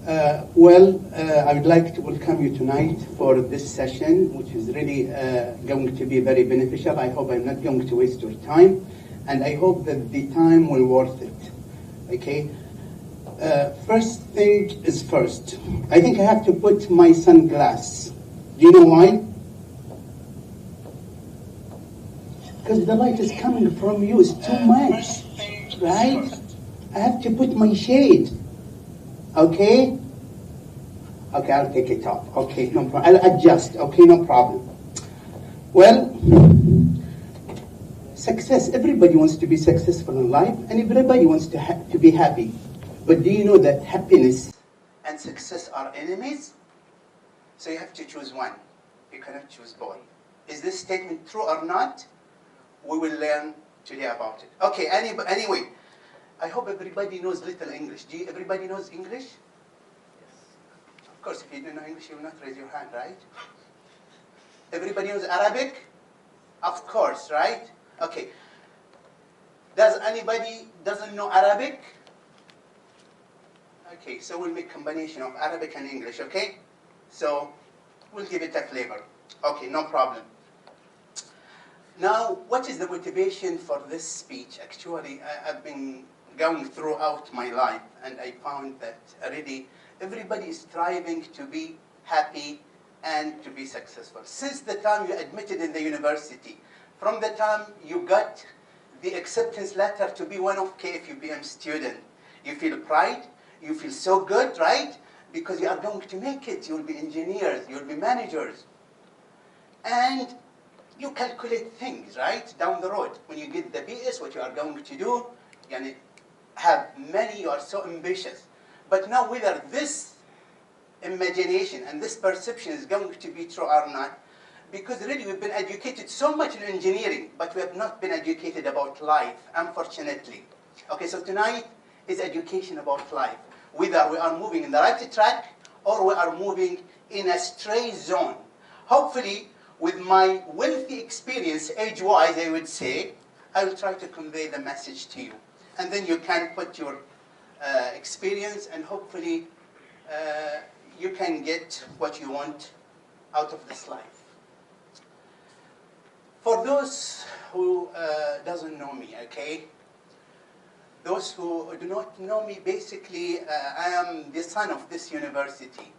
I would like to welcome you tonight for this session, which is really going to be very beneficial. I hope I'm not going to waste your time, and I hope that the time will worth it. Okay? First thing is first. I think I have to put my sunglasses. Do you know why? Because the light is coming from you. It's too much, right? I have to put my shade. Okay? Okay, I'll take it off. Okay, no problem. I'll adjust. Okay, no problem. Well, success. Everybody wants to be successful in life, and everybody wants to be happy. But do you know that happiness and success are enemies? So you have to choose one. You cannot choose both. Is this statement true or not? We will learn today about it. Okay, anyway, I hope everybody knows little English. Everybody knows English? Yes. Of course, if you don't know English, you will not raise your hand, right? Everybody knows Arabic? Of course, right? Okay. Does anybody doesn't know Arabic? Okay, so we'll make a combination of Arabic and English, okay? So we'll give it a flavor. Okay, no problem. Now, what is the motivation for this speech? Actually, I've been going throughout my life, and I found that really everybody is striving to be happy and to be successful. Since the time you admitted in the university, from the time you got the acceptance letter to be one of KFUPM student, you feel pride, you feel so good, right? Because you are going to make it. You'll be engineers, you'll be managers. And you calculate things, right, down the road. When you get the BS, what you are going to do, you are so ambitious. But now whether this imagination and this perception is going to be true or not, because really we've been educated so much in engineering, but we have not been educated about life, unfortunately. Okay, so tonight is education about life. Whether we are moving in the right track or we are moving in a stray zone. Hopefully, with my wealthy experience, age-wise, I would say, I will try to convey the message to you. And then you can put your experience, and hopefully you can get what you want out of this life. For those who doesn't know me, okay? Those who do not know me, basically, I am the son of this university,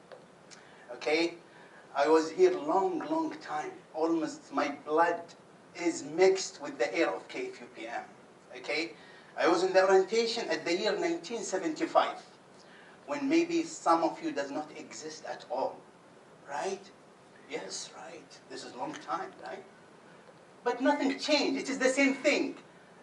okay? I was here long time. Almost my blood is mixed with the air of KFUPM, okay? I was in the orientation at the year 1975, when maybe some of you does not exist at all, right? Yes, right. This is a long time, right? But nothing changed. It is the same thing.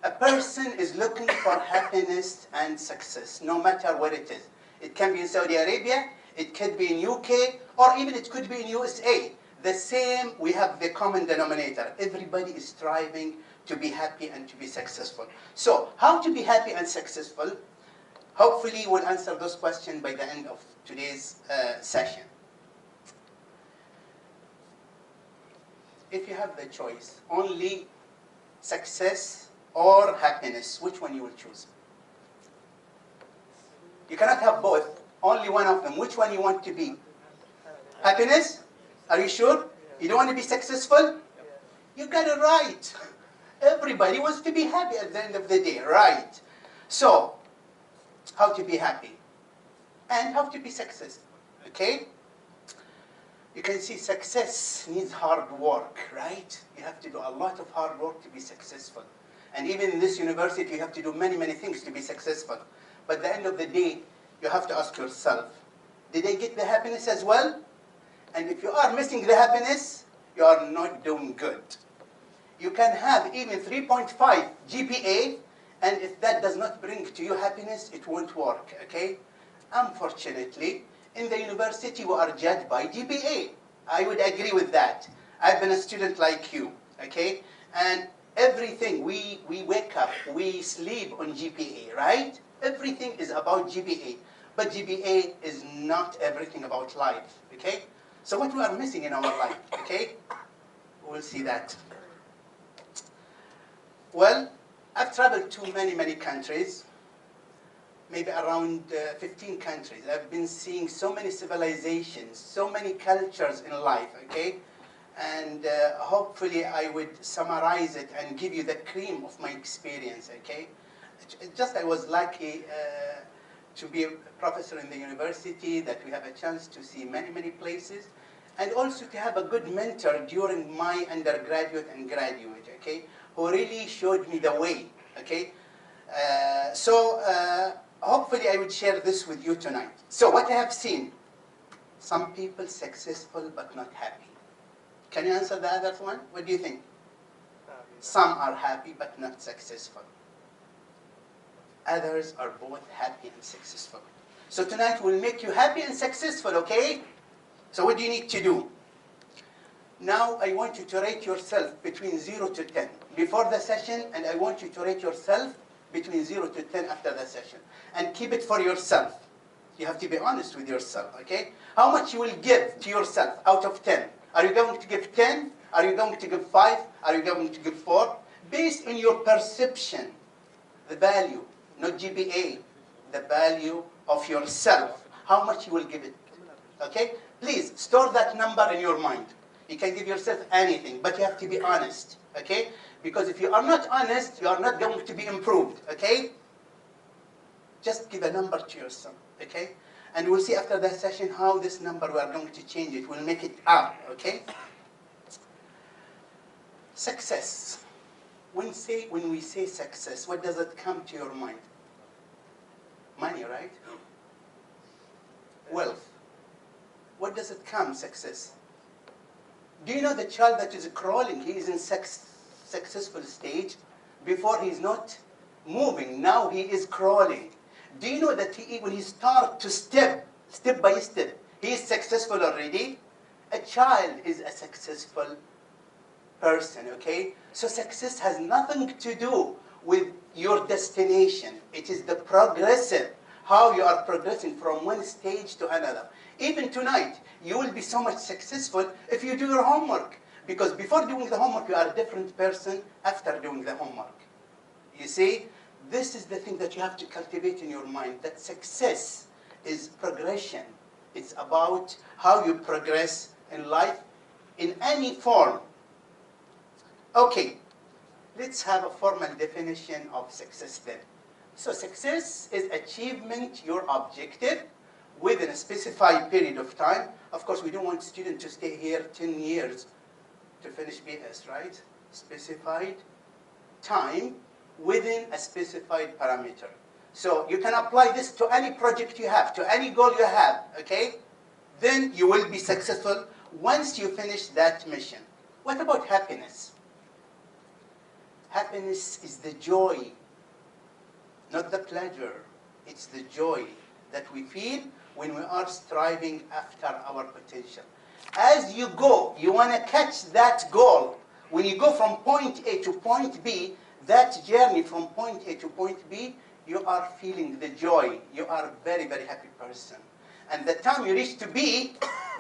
A person is looking for happiness and success, no matter where it is. It can be in Saudi Arabia, it could be in UK, or even it could be in USA. The same, we have the common denominator. Everybody is striving to be happy and to be successful. So, how to be happy and successful? Hopefully, we'll answer those questions by the end of today's session. If you have the choice, only success or happiness, which one you will choose? You cannot have both, only one of them. Which one you want to be? Happiness? Are you sure? You don't want to be successful? You got it right. Everybody wants to be happy at the end of the day, right? So, how to be happy and how to be successful, okay? You can see success needs hard work, right? You have to do a lot of hard work to be successful. And even in this university, you have to do many things to be successful. But at the end of the day, you have to ask yourself, did I get the happiness as well? And if you are missing the happiness, you are not doing good. You can have even 3.5 GPA, and if that does not bring to you happiness, it won't work, okay? Unfortunately, in the university, we are judged by GPA. I would agree with that. I've been a student like you, okay? And everything, we wake up, we sleep on GPA, right? Everything is about GPA. But GPA is not everything about life, okay? So what we are missing in our life, okay? We'll see that. Well, I've traveled to many countries. maybe around 15 countries. I've been seeing so many civilizations, so many cultures in life, okay? And hopefully I would summarize it and give you the cream of my experience, okay? Just I was lucky to be a professor in the university, that we have a chance to see many, many places, and also to have a good mentor during my undergraduate and graduate, okay, who really showed me the way, okay? Hopefully I would share this with you tonight. So what I have seen, some people successful but not happy. Can you answer the other one? What do you think? Some are happy but not successful. Others are both happy and successful. So tonight we'll make you happy and successful, okay? So what do you need to do? Now I want you to rate yourself between 0 to 10 before the session, and I want you to rate yourself between 0 to 10 after the session. And keep it for yourself. You have to be honest with yourself, okay? How much you will give to yourself out of 10? Are you going to give 10? Are you going to give 5? Are you going to give 4? Based on your perception, the value, not GPA, the value of yourself, how much you will give it, okay? Please store that number in your mind. You can give yourself anything, but you have to be honest, okay? Because if you are not honest, you are not going to be improved, okay? Just give a number to yourself, okay? And we'll see after that session how this number we are going to change it. We'll make it up, okay? Success. When we say success, what does it come to your mind? Money, right? Wealth. What does it come, success? Do you know the child that is crawling, he is in successful stage? Before he is not moving, now he is crawling. Do you know that when he starts to step by step, he is successful already? A child is a successful person, okay? So success has nothing to do with your destination. It is the progressive, how you are progressing from one stage to another. Even tonight, you will be so much successful if you do your homework. Because before doing the homework, you are a different person after doing the homework. You see, this is the thing that you have to cultivate in your mind, that success is progression. It's about how you progress in life in any form. Okay, let's have a formal definition of success then. So success is achievement your objective within a specified period of time. Of course, we don't want students to stay here 10 years to finish BS, right? Specified time within a specified parameter. So you can apply this to any project you have, to any goal you have, okay? Then you will be successful once you finish that mission. What about happiness? Happiness is the joy, not the pleasure. It's the joy that we feel when we are striving after our potential. As you go, you want to catch that goal. When you go from point A to point B, that journey from point A to point B, you are feeling the joy. You are a very, very happy person. And the time you reach to B,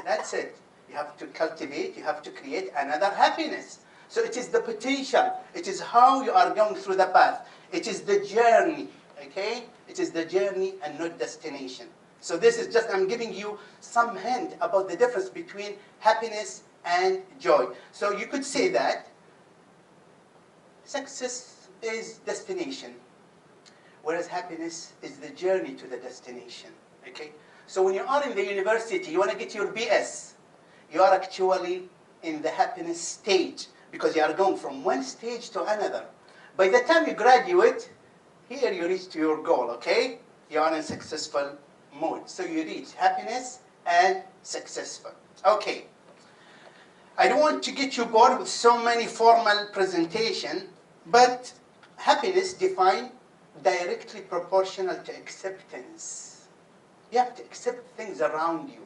that's it. You have to cultivate, you have to create another happiness. So it is the potential. It is how you are going through the path. It is the journey, okay? It is the journey and not destination. So this is just, I'm giving you some hint about the difference between happiness and joy. So you could say that success is destination, whereas happiness is the journey to the destination, okay? So when you are in the university, you want to get your BS, you are actually in the happiness stage because you are going from one stage to another. By the time you graduate, here you reach to your goal, okay? You are in successful mode. So you reach happiness and successful. Okay. I don't want to get you bored with so many formal presentation, but happiness defined directly proportional to acceptance. You have to accept things around you.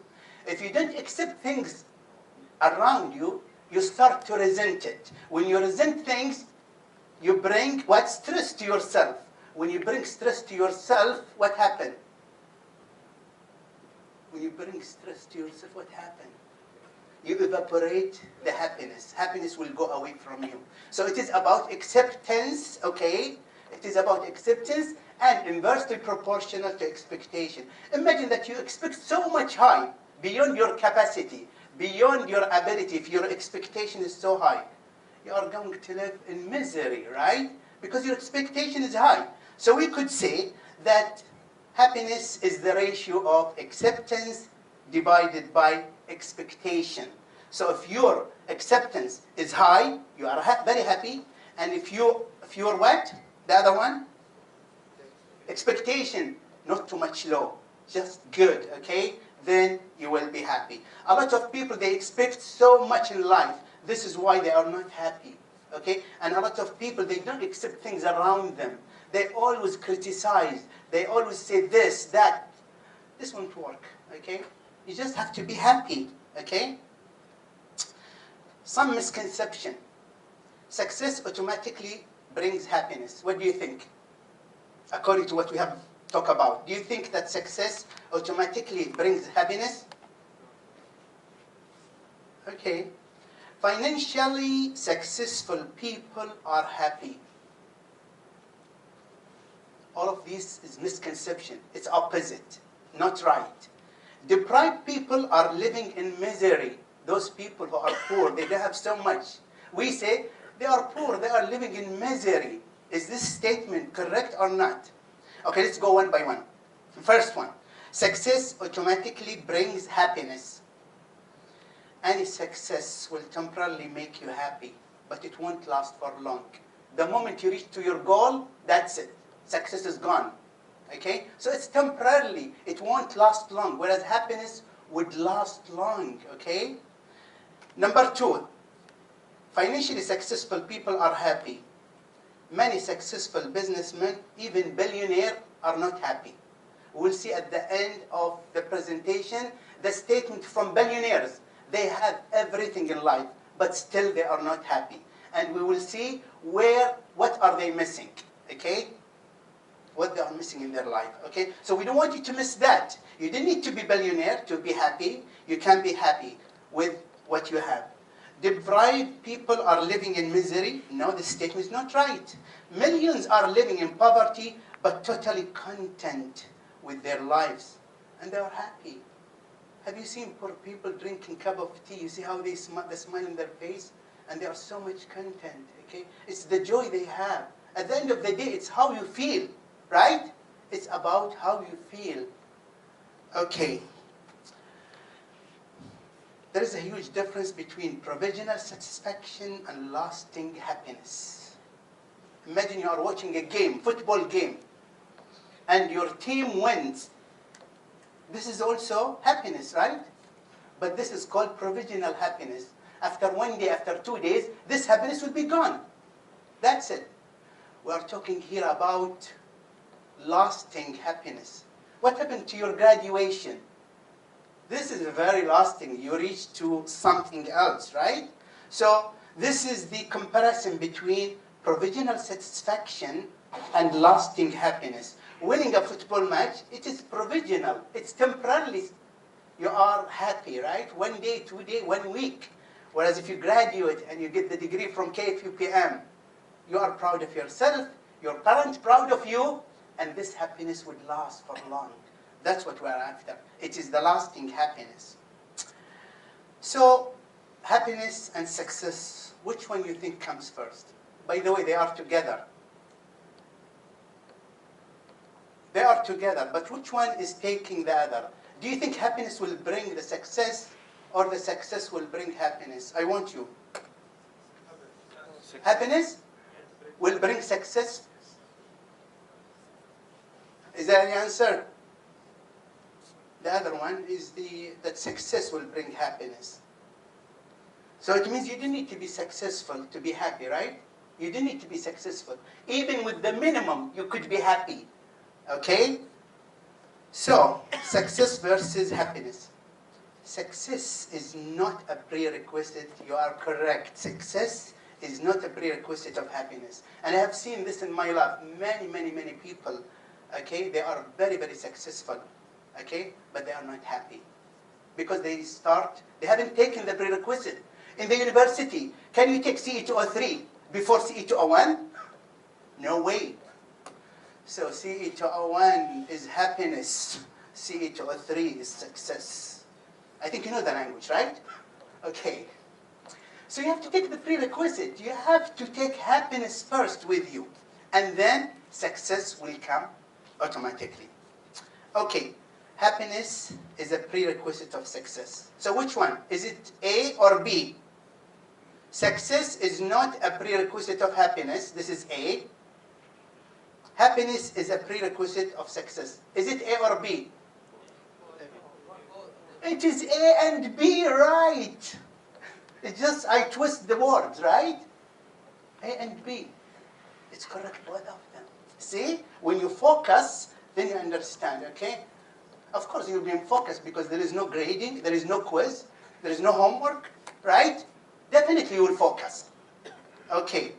If you don't accept things around you, you start to resent it. When you resent things, you bring what? Stress to yourself. When you bring stress to yourself, what happens? When you bring stress to yourself, what happens? You evaporate the happiness. Happiness will go away from you. So it is about acceptance, okay? It is about acceptance and inversely proportional to expectation. Imagine that you expect so much high, beyond your capacity, beyond your ability. If your expectation is so high, you are going to live in misery, right? Because your expectation is high. So we could say that happiness is the ratio of acceptance divided by expectation. So if your acceptance is high, you are very happy. And if your what? The other one? Expectation, not too much low, just good, okay? Then you will be happy. A lot of people, they expect so much in life. This is why they are not happy, okay? And a lot of people, they don't accept things around them. They always criticize. They always say this, that. This won't work, okay? You just have to be happy, okay? Some misconception. Success automatically brings happiness. What do you think? According to what we have talked about, do you think that success automatically brings happiness? Okay. Financially successful people are happy. All of this is misconception. It's opposite, not right. Deprived people are living in misery. Those people who are poor, they don't have so much. We say they are poor, they are living in misery. Is this statement correct or not? Okay, let's go one by one. First one, success automatically brings happiness. Any success will temporarily make you happy, but it won't last for long. The moment you reach to your goal, that's it. Success is gone. Okay? So it's temporarily, it won't last long, whereas happiness would last long. Okay? Number two, financially successful people are happy. Many successful businessmen, even billionaires, are not happy. We'll see at the end of the presentation the statement from billionaires. They have everything in life, but still they are not happy. And we will see what are they missing, okay? What they are missing in their life, okay? So we don't want you to miss that. You don't need to be billionaire to be happy. You can be happy with what you have. Deprived people are living in misery. No, this statement is not right. Millions are living in poverty, but totally content with their lives. And they are happy. Have you seen poor people drinking a cup of tea? You see how they the smile in their face? And they are so much content, okay? It's the joy they have. At the end of the day, it's how you feel, right? It's about how you feel. Okay. There is a huge difference between provisional satisfaction and lasting happiness. Imagine you are watching a game, football game, and your team wins. This is also happiness, right? But this is called provisional happiness. After 1 day, after 2 days, this happiness will be gone. That's it. We are talking here about lasting happiness. What happened to your graduation? This is very lasting. You reach to something else, right? So this is the comparison between provisional satisfaction and lasting happiness. Winning a football match, it is provisional. It's temporarily. You are happy, right? 1 day, 2 days, 1 week. Whereas if you graduate and you get the degree from KFUPM, you are proud of yourself, your parents proud of you, and this happiness would last for long. That's what we're after. It is the lasting happiness. So, happiness and success, which one you think comes first? By the way, they are together. They are together, but which one is taking the other? Do you think happiness will bring the success, or the success will bring happiness? I want you. Happiness will bring success? Is there any answer? The other one is that success will bring happiness. So it means you don't need to be successful to be happy, right? You don't need to be successful. Even with the minimum, you could be happy. Okay? So, success versus happiness. Success is not a prerequisite. You are correct. Success is not a prerequisite of happiness. And I have seen this in my life. Many people, okay, they are very successful, okay, but they are not happy. Because they haven't taken the prerequisite. In the university, can you take CE 203 before CE 201? No way. So CH1 is happiness. CH3 is success. I think you know the language, right? Okay. So you have to take the prerequisite. You have to take happiness first with you. And then success will come automatically. Okay. Happiness is a prerequisite of success. So which one? Is it A or B? Success is not a prerequisite of happiness. This is A. Happiness is a prerequisite of success. Is it A or B? It is A and B, right? It's just I twist the words, right? A and B. It's correct, both of them. See? When you focus, then you understand, okay? Of course, you'll be in focus because there is no grading, there is no quiz, there is no homework, right? Definitely you will focus. Okay.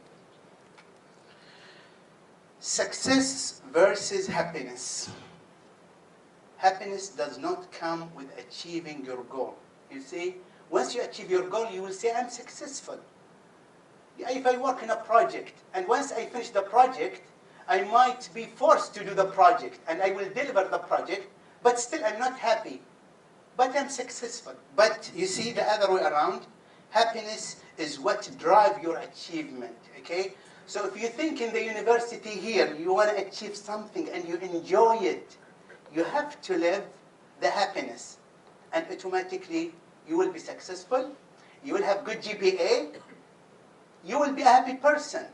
Success versus happiness. Happiness does not come with achieving your goal. You see, once you achieve your goal, you will say, I'm successful. If I work in a project, and once I finish the project, I might be forced to do the project, and I will deliver the project, but still I'm not happy. But I'm successful. But you see the other way around, happiness is what drives your achievement, okay? So if you think in the university here, you want to achieve something and you enjoy it, you have to live the happiness. And automatically, you will be successful, you will have good GPA, you will be a happy person,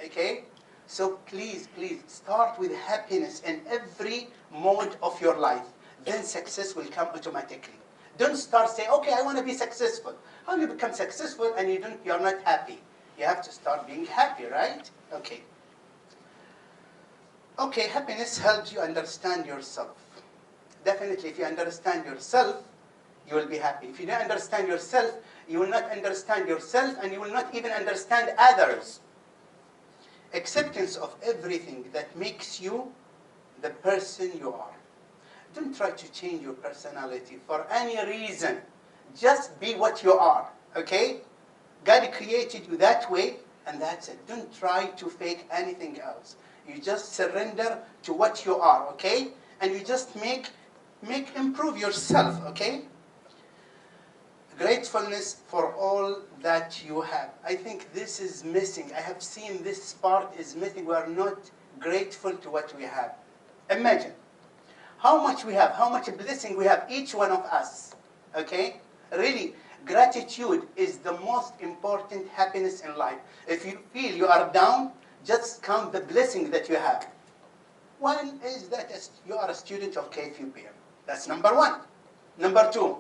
okay? So please, please, start with happiness in every mode of your life. Then success will come automatically. Don't start saying, okay, I want to be successful. How do you become successful and you're not happy? You have to start being happy, right? Okay. Okay, happiness helps you understand yourself. Definitely, if you understand yourself, you will be happy. If you don't understand yourself, you will not understand yourself and you will not even understand others. Acceptance of everything that makes you the person you are. Don't try to change your personality for any reason. Just be what you are, okay? God created you that way, and that's it. Don't try to fake anything else. You just surrender to what you are, okay? And you just improve yourself, okay? Gratefulness for all that you have. I think this is missing. I have seen this part is missing. We are not grateful to what we have. Imagine how much we have, how much blessing we have, each one of us, okay? Really, gratitude is the most important happiness in life. If you feel you are down, just count the blessing that you have. One is that you are a student of KFUPM. That's number one. Number two,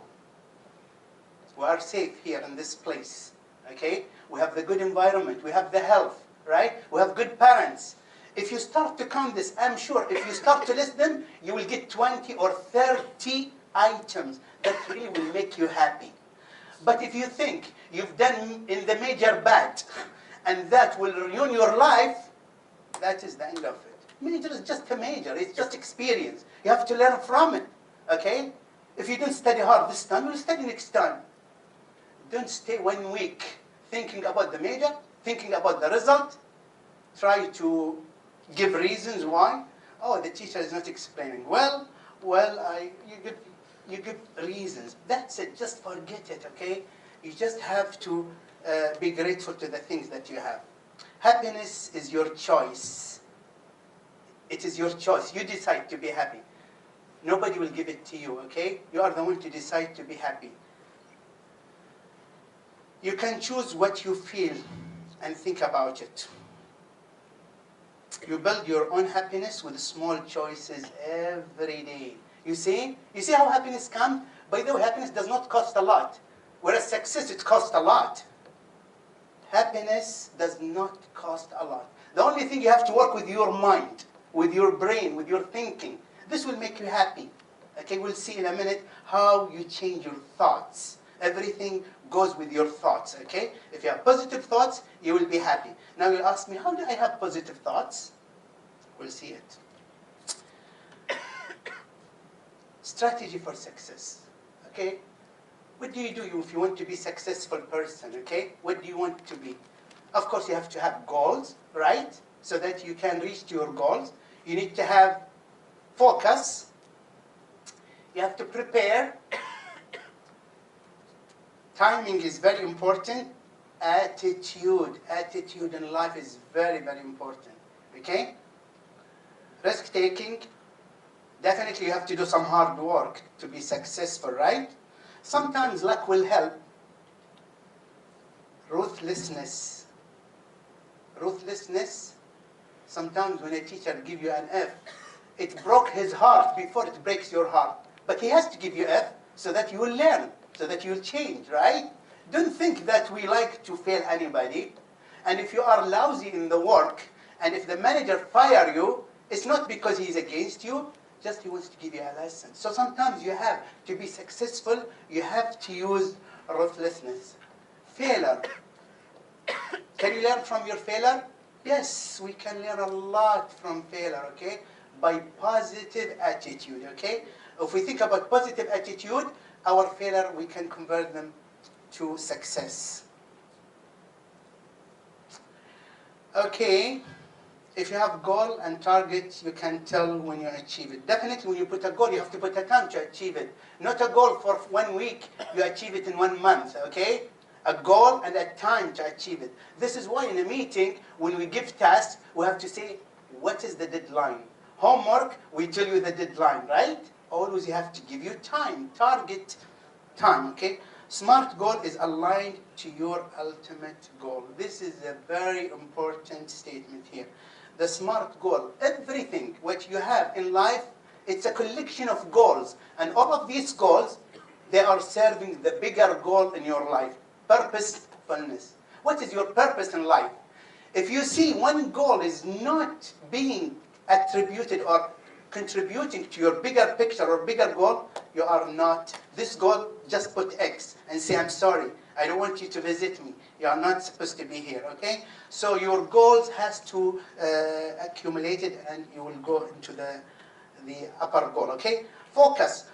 we are safe here in this place, okay? We have the good environment, we have the health, right? We have good parents. If you start to count this, I'm sure if you start to list them, you will get 20 or 30 items that really will make you happy. But if you think you've done in the major bad, and that will ruin your life, that is the end of it. Major is just a major, it's just experience. You have to learn from it, okay? If you don't study hard this time, you'll study next time. Don't stay 1 week thinking about the major, thinking about the result. Try to give reasons why. Oh, the teacher is not explaining well. You give reasons. That's it. Just forget it, okay? You just have to be grateful to the things that you have. Happiness is your choice. It is your choice. You decide to be happy. Nobody will give it to you, okay? You are the one to decide to be happy. You can choose what you feel and think about it. You build your own happiness with small choices every day. You see how happiness comes? By the way, happiness does not cost a lot. Whereas success, it costs a lot. Happiness does not cost a lot. The only thing you have to work with your mind, with your brain, with your thinking. This will make you happy. Okay, we'll see in a minute how you change your thoughts. Everything goes with your thoughts, okay? If you have positive thoughts, you will be happy. Now you'll ask me, how do I have positive thoughts? We'll see it. Strategy for success, okay? What do you do if you want to be a successful person, okay? What do you want to be? Of course, you have to have goals, right? So that you can reach your goals. You need to have focus. You have to prepare. Timing is very important. Attitude in life is very, very important. Okay? Risk-taking. Definitely you have to do some hard work to be successful, right? Sometimes luck will help. Ruthlessness. Sometimes when a teacher gives you an F, it broke his heart before it breaks your heart. But he has to give you F so that you will learn, so that you will change, right? Don't think that we like to fail anybody. And if you are lousy in the work, and if the manager fire you, it's not because he's against you, just he wants to give you a lesson. So sometimes you have to be successful, you have to use ruthlessness. Failure. Can you learn from your failure? Yes, we can learn a lot from failure, okay? By positive attitude, okay? If we think about positive attitude, our failure, we can convert them to success. Okay, if you have goal and target, you can tell when you achieve it. Definitely when you put a goal, you have to put a time to achieve it. Not a goal for 1 week, you achieve it in 1 month, okay? A goal and a time to achieve it. This is why in a meeting, when we give tasks, we have to say, what is the deadline? Homework, we tell you the deadline, right? Always you have to give you time, target time, okay? SMART goal is aligned to your ultimate goal. This is a very important statement here. The SMART goal, everything what you have in life, it's a collection of goals. And all of these goals, they are serving the bigger goal in your life. Purposefulness. What is your purpose in life? If you see one goal is not being attributed or contributing to your bigger picture or bigger goal, you are not. This goal, just put X and say, I'm sorry, I don't want you to visit me. You are not supposed to be here, okay? So your goals has to accumulate it and you will go into the upper goal, okay? Focus.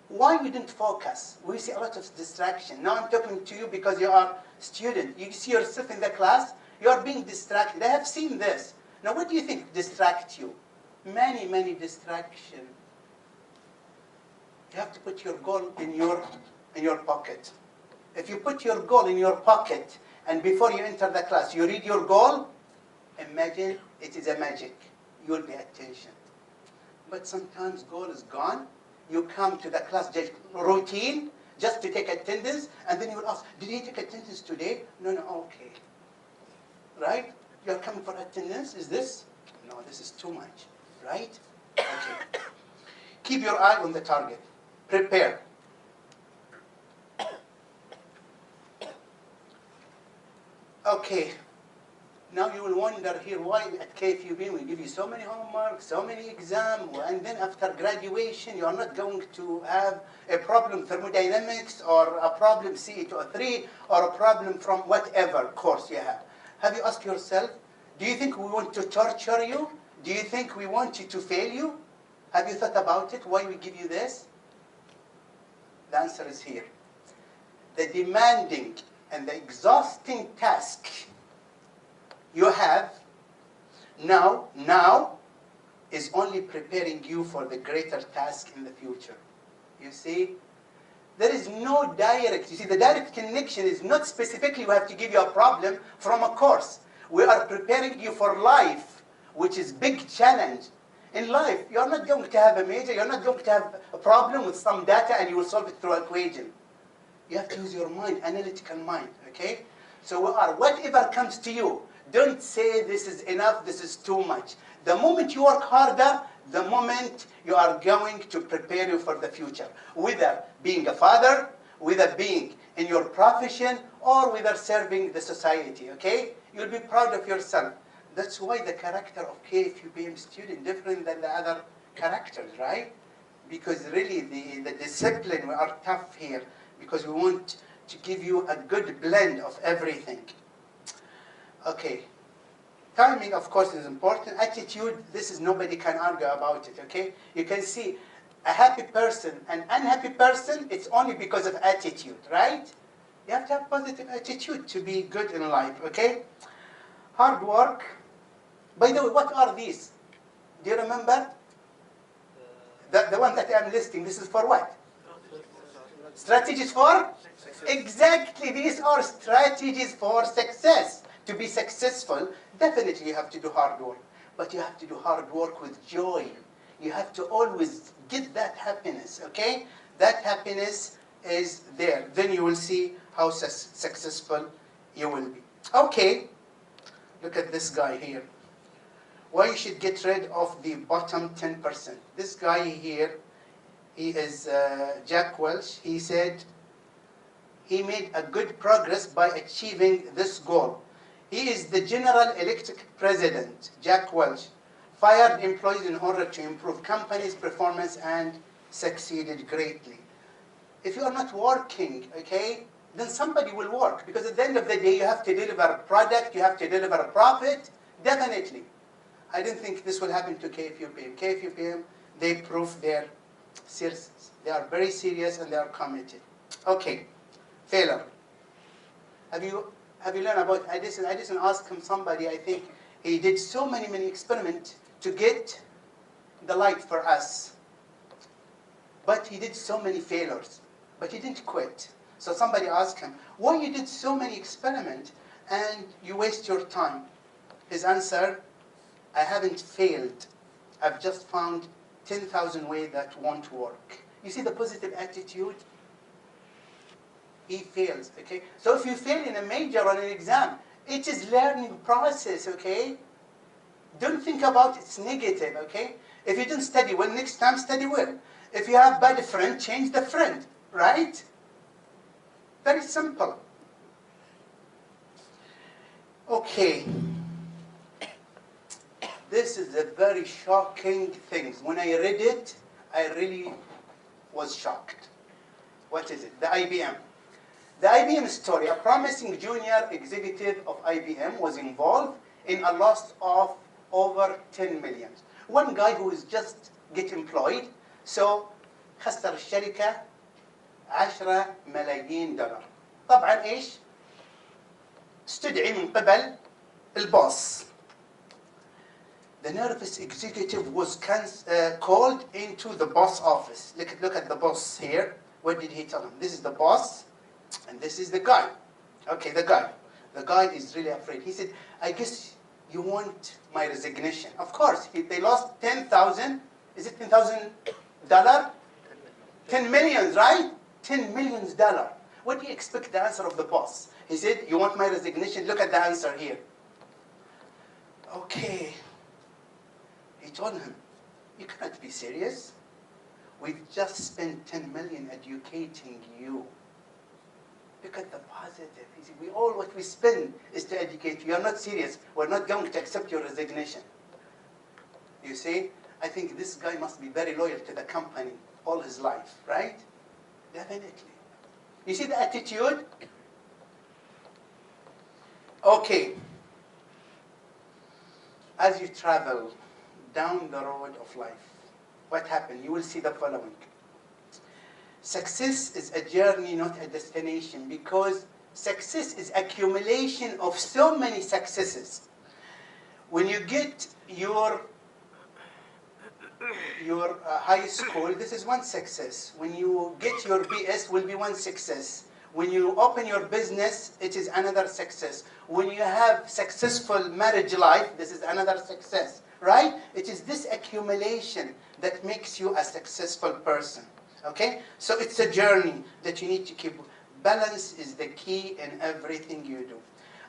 Why we didn't focus? We see a lot of distraction. Now I'm talking to you because you are a student. You see yourself in the class, you are being distracted. I have seen this. Now what do you think distracts you? Many, many distractions. You have to put your goal in your pocket. If you put your goal in your pocket and before you enter the class, you read your goal, imagine it is a magic. You will be attention. But sometimes goal is gone. You come to the class just routine, just to take attendance, and then you will ask, did he take attendance today? No, okay. Right? You are coming for attendance, is this? No, this is too much. Right? Okay. Keep your eye on the target. Prepare. Okay. Now you will wonder here why at KFUB we give you so many homework, so many exams, and then after graduation you are not going to have a problem thermodynamics or a problem CE203 or a problem from whatever course you have. Have you asked yourself, do you think we want to torture you? Do you think we want you to fail you? Have you thought about it, why we give you this? The answer is here. The demanding and the exhausting task you have now is only preparing you for the greater task in the future. You see? There is no direct, you see, the direct connection is not specifically we have to give you a problem from a course. We are preparing you for life, which is big challenge. In life, you're not going to have a major, you're not going to have a problem with some data and you will solve it through equation. You have to use your mind, analytical mind, okay? So whatever comes to you, don't say this is enough, this is too much. The moment you work harder, the moment you are going to prepare you for the future. Whether being a father, whether being in your profession, or whether serving the society, okay? You'll be proud of yourself. That's why the character of KFUBM student different than the other characters, right? Because really the discipline, we are tough here because we want to give you a good blend of everything. Okay. Timing, of course, is important. Attitude, this is nobody can argue about it, okay? You can see a happy person, an unhappy person, it's only because of attitude, right? You have to have positive attitude to be good in life, okay? Hard work. By the way, what are these? Do you remember? The one that I'm listing, this is for what? Strategies for? Exactly, these are strategies for success. To be successful, definitely you have to do hard work. But you have to do hard work with joy. You have to always get that happiness, okay? That happiness is there. Then you will see how successful you will be. Okay, look at this guy here. Why you should get rid of the bottom 10%. This guy here, he is Jack Welch. He said he made a good progress by achieving this goal. He is the General Electric President, Jack Welch, fired employees in order to improve company's performance and succeeded greatly. If you are not working, okay, then somebody will work, because at the end of the day, you have to deliver a product, you have to deliver a profit, definitely. I didn't think this will happen to KFUPM. KFUPM, they prove their seriousness. They are very serious and they are committed. Okay, failure. Have you learned about Edison? Edison asked him somebody, I think he did so many experiments to get the light for us. But he did so many failures, but he didn't quit. So somebody asked him, why you did so many experiments and you waste your time? His answer, I haven't failed. I've just found 10,000 ways that won't work. You see the positive attitude? He fails, okay? So if you fail in a major or an exam, it is learning process, okay? Don't think about it's negative, okay? If you didn't study well, next time study well. If you have bad friend, change the friend, right? Very simple. Okay. This is a very shocking thing. When I read it, I really was shocked. What is it? The IBM. The IBM story. A promising junior executive of IBM was involved in a loss of over 10 million. One guy who is just get employed, so خسر الشركة 10 ملايين دولار. طبعا ايش؟ استدعي من قبل البوس. The nervous executive was called into the boss office. Look at the boss here. What did he tell him? This is the boss, and this is the guy. Okay, the guy. The guy is really afraid. He said, I guess you want my resignation. Of course, they lost 10,000. Is it $10,000? 10 million, right? $10 million. What do you expect the answer of the boss? He said, you want my resignation? Look at the answer here. Okay. He told him, you cannot be serious. We've just spent 10 million educating you. Look at the positive. He said, what we spend is to educate you. You're not serious. We're not going to accept your resignation. You see, I think this guy must be very loyal to the company all his life, right? Definitely. You see the attitude? Okay. As you travel down the road of life, what happened? You will see the following. Success is a journey, not a destination, because success is accumulation of so many successes. When you get your high school, this is one success. When you get your BS, will be one success. When you open your business, it is another success. When you have successful marriage life, this is another success, right? It is this accumulation that makes you a successful person, okay? So it's a journey that you need to keep. Balance is the key in everything you do.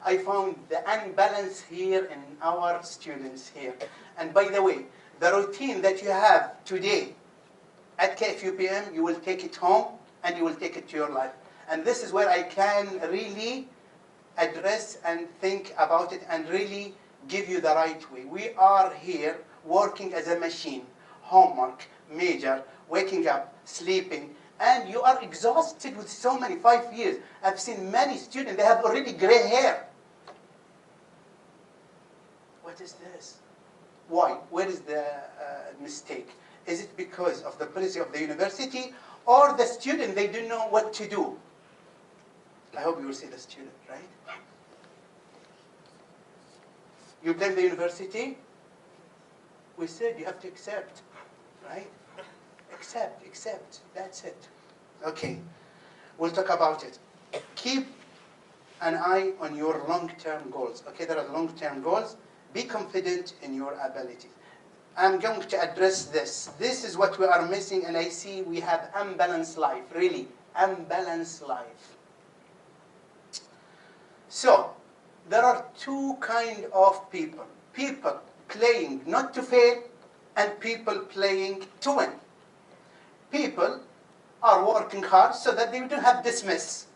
I found the unbalance here in our students here. And by the way, the routine that you have today at KFUPM, you will take it home and you will take it to your life. And this is where I can really address and think about it and really give you the right way. We are here working as a machine. Homework, major, waking up, sleeping, and you are exhausted with so many, 5 years. I've seen many students, they have already gray hair. What is this? Why? Where is the mistake? Is it because of the policy of the university or the student, they don't know what to do? I hope you will say the student, right? You blame the university? We said you have to accept, right? Accept, that's it. Okay, we'll talk about it. Keep an eye on your long-term goals. Okay, there are long-term goals. Be confident in your abilities. I'm going to address this. This is what we are missing, and I see we have unbalanced life, really, unbalanced life. So, there are two kinds of people. People playing not to fail, and people playing to win. People are working hard so that they don't have dismiss.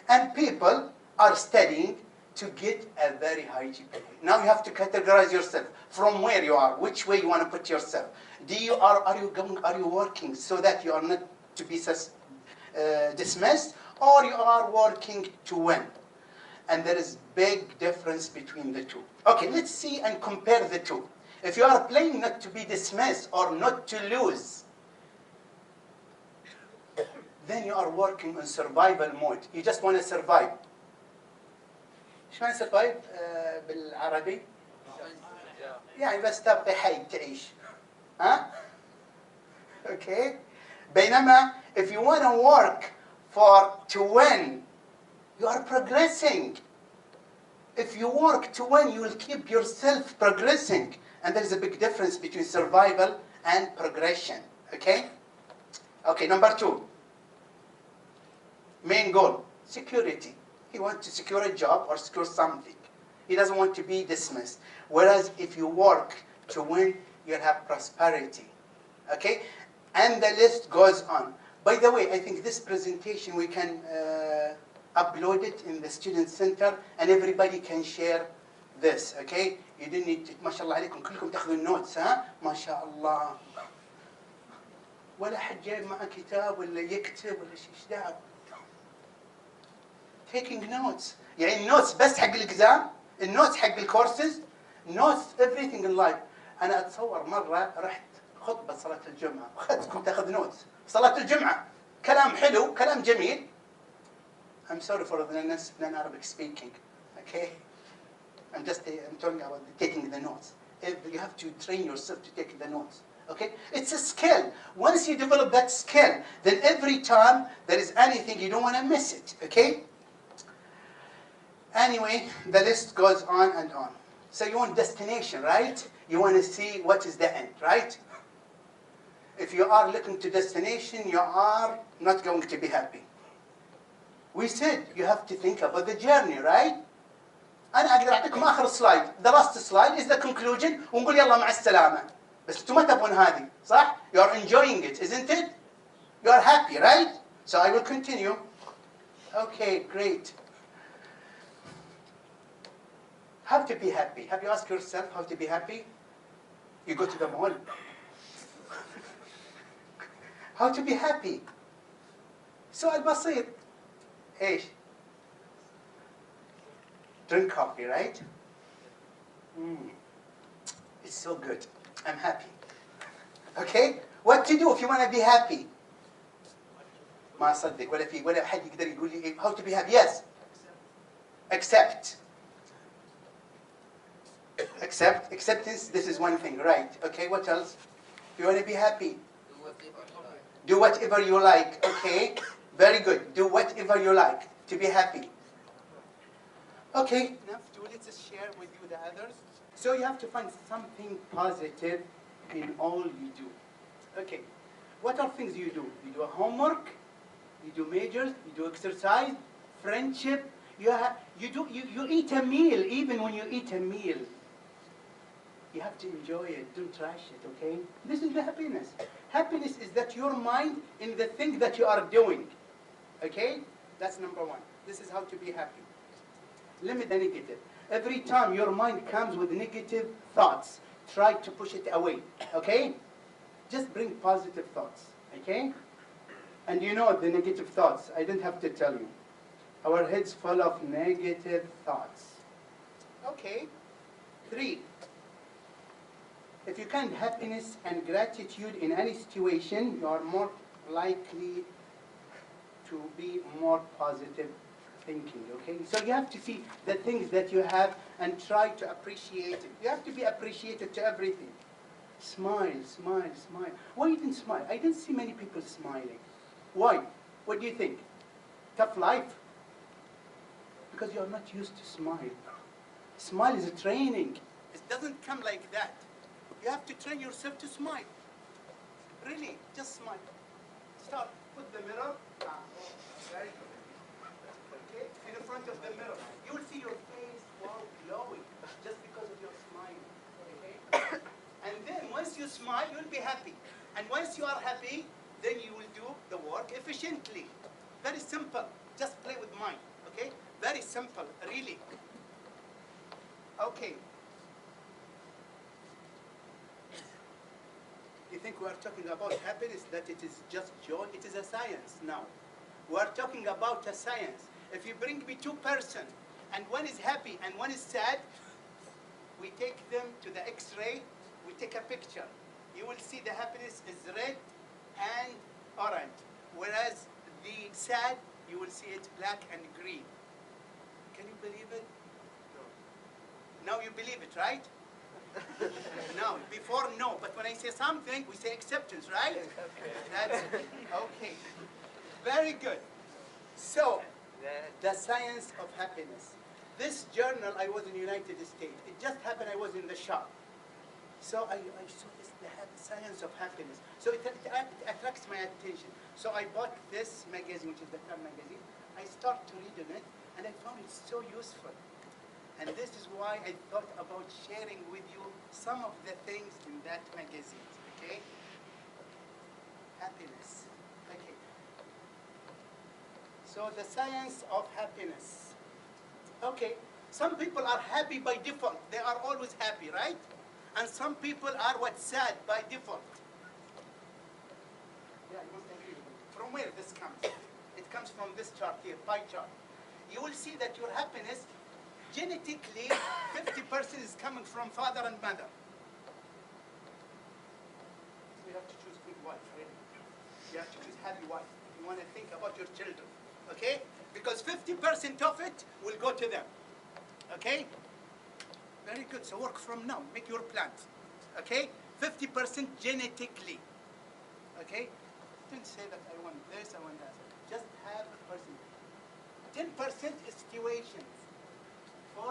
And people are studying to get a very high GPA. Now you have to categorize yourself from where you are, which way you want to put yourself. Are you working so that you are not to be dismissed, or you are working to win? And there is big difference between the two. Okay, let's see and compare the two. If you are playing not to be dismissed or not to lose, then you are working on survival mode. You just want to survive. ايش معنى survive بالعربي؟ يعني بس تبقي حي تعيش. ها؟ Okay. بينما if you want to work to win, you are progressing. If you work to win, you will keep yourself progressing. And there is a big difference between survival and progression. Okay? Okay, number 2. Main goal, security. He wants to secure a job or secure something. He doesn't want to be dismissed. Whereas if you work to win, you'll have prosperity. Okay? And the list goes on. By the way, I think this presentation we can upload it in the student center and everybody can share this. Okay? You didn't need to, ما شاء الله عليكم كلكم تاخذوا النوتس ها؟ ما شاء الله. ولا حد جايب معه كتاب ولا يكتب ولا شيء ايش دعوه. Taking notes. يعني النوتس بس حق الإكزام، النوتس حق الكورسز، notes everything in life. أنا أتصور مرة رحت خطبة صلاة الجمعة وأخذتكم تاخذ نوتس. صلاة الجمعة كلام حلو، كلام جميل. I'm sorry for the non-Arabic speaking. Okay? I'm talking about taking the notes. You have to train yourself to take the notes. Okay? It's a skill. Once you develop that skill, then every time there is anything, you don't want to miss it. Okay? Anyway, the list goes on and on. So you want destination, right? You want to see what is the end, right? If you are looking to destination, you are not going to be happy. We said you have to think about the journey, right? أنا أقدر أعطيكم آخر slide. The last slide is the conclusion. ونقول يلا مع السلامة. بس أنتم ما تبون هذه، صح? You are enjoying it, isn't it? You are happy, right? So I will continue. Okay, great. How to be happy? Have you asked yourself how to be happy? You go to the mall. How to be happy? سؤال بسيط. ايش؟ Drink coffee, right? It's so good. I'm happy. Okay? What to do if you want to be happy? ما أصدق ولا حد يقدر يقول لي how to be happy. Yes. Accept. Acceptance, this is one thing, right? Okay, what else? If you want to be happy, do whatever you like. Okay, very good. Do whatever you like to be happy. Okay, enough. Let's share with you the others. So you have to find something positive in all you do. Okay, what are things you do? You do a homework, you do majors, you do exercise, friendship. You eat a meal. Even when you eat a meal, you have to enjoy it. Don't trash it. Okay, this is the happiness. Happiness is that your mind in the thing that you are doing. Okay, that's number one. This is how to be happy. Limit the negative. Every time your mind comes with negative thoughts, try to push it away. Okay, just bring positive thoughts. Okay, and you know the negative thoughts. I don't have to tell you. Our head's full of negative thoughts. Okay. 3. If you find happiness and gratitude in any situation, you are more likely to be more positive thinking. Okay. So you have to see the things that you have and try to appreciate it. You have to be appreciative to everything. Smile, smile, smile. Why you didn't smile? I didn't see many people smiling. Why? What do you think? Tough life? Because you are not used to smile. Smile is a training. It doesn't come like that. You have to train yourself to smile. Really, just smile. Start. Put the mirror. Very good. Okay, in front of the mirror. You will see your face, wow, glowing, just because of your smile. Okay? And then once you smile, you'll be happy. And once you are happy, then you will do the work efficiently. Very simple. Just play with mind. Okay? Very simple, really. Okay. You think we are talking about happiness, that it is just joy? It is a science now. We are talking about a science. If you bring me two persons, and one is happy and one is sad, we take them to the X-ray, we take a picture. You will see the happiness is red and orange, whereas the sad, you will see it black and green. Can you believe it? No. Now you believe it, right? No, before no, but when I say something, we say acceptance, right? That's okay. Very good. So, the science of happiness. This journal, I was in the United States. It just happened I was in the shop. So I saw this, the science of happiness. So it attracts my attention. So I bought this magazine, which is the Time magazine. I start to read in it, and I found it so useful. And this is why I thought about sharing with you some of the things in that magazine, okay? Happiness, okay. So the science of happiness. Okay, some people are happy by default. They are always happy, right? And some people are sad by default. Yeah, you must agree with me. From where this comes? It comes from this chart here, pie chart. You will see that your happiness, genetically, 50% is coming from father and mother. So you have to choose a good wife, really. You have to choose happy wife if you want to think about your children, okay? Because 50% of it will go to them, okay? Very good, so work from now, make your plans, okay? 50% genetically, okay? Don't say that I want this, I want that. Just have a person. 10% is situations. 40%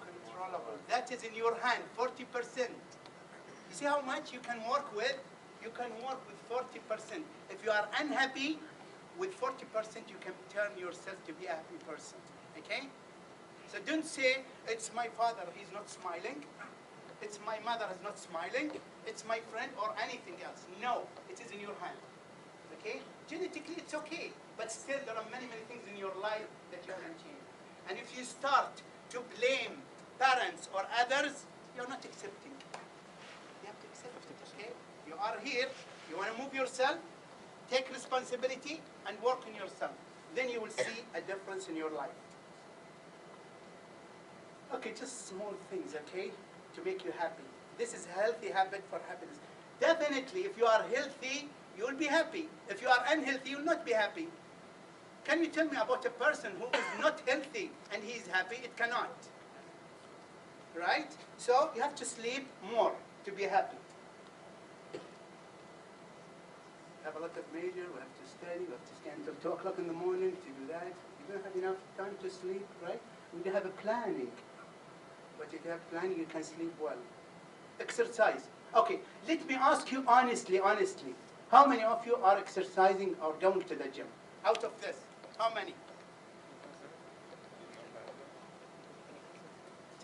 controllable. That is in your hand, 40%. You see how much you can work with? You can work with 40%. If you are unhappy, with 40% you can turn yourself to be a happy person, okay? So don't say, it's my father, he's not smiling. It's my mother is not smiling. It's my friend or anything else. No, it is in your hand, okay? Genetically, it's okay. But still, there are many, many things in your life that you can change. And if you start to blame parents or others, you're not accepting. You have to accept it, okay? You are here, you want to move yourself, take responsibility, and work on yourself. Then you will see a difference in your life. Okay, just small things, okay, to make you happy. This is a healthy habit for happiness. Definitely, if you are healthy, you will be happy. If you are unhealthy, you will not be happy. Can you tell me about a person who is not healthy and he is happy? It cannot. Right? So you have to sleep more to be happy. We have a lot of major, we have to study, we have to stay until 2 o'clock in the morning to do that. You don't have enough time to sleep, right? We don't have a planning. But if you have planning, you can sleep well. Exercise. Okay, let me ask you honestly. How many of you are exercising or going to the gym? Out of this, how many? It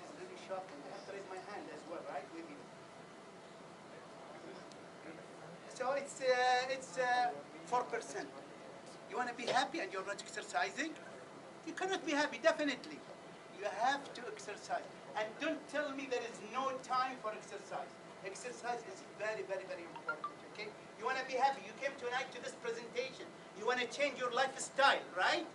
is really shocking. I have to raise my hand as well, right, with you. So it's 4%. You want to be happy and you're not exercising? You cannot be happy, definitely. You have to exercise. And don't tell me there is no time for exercise. Exercise is very, very, very important, okay? You want to be happy. You came tonight to this presentation. You want to change your lifestyle, right?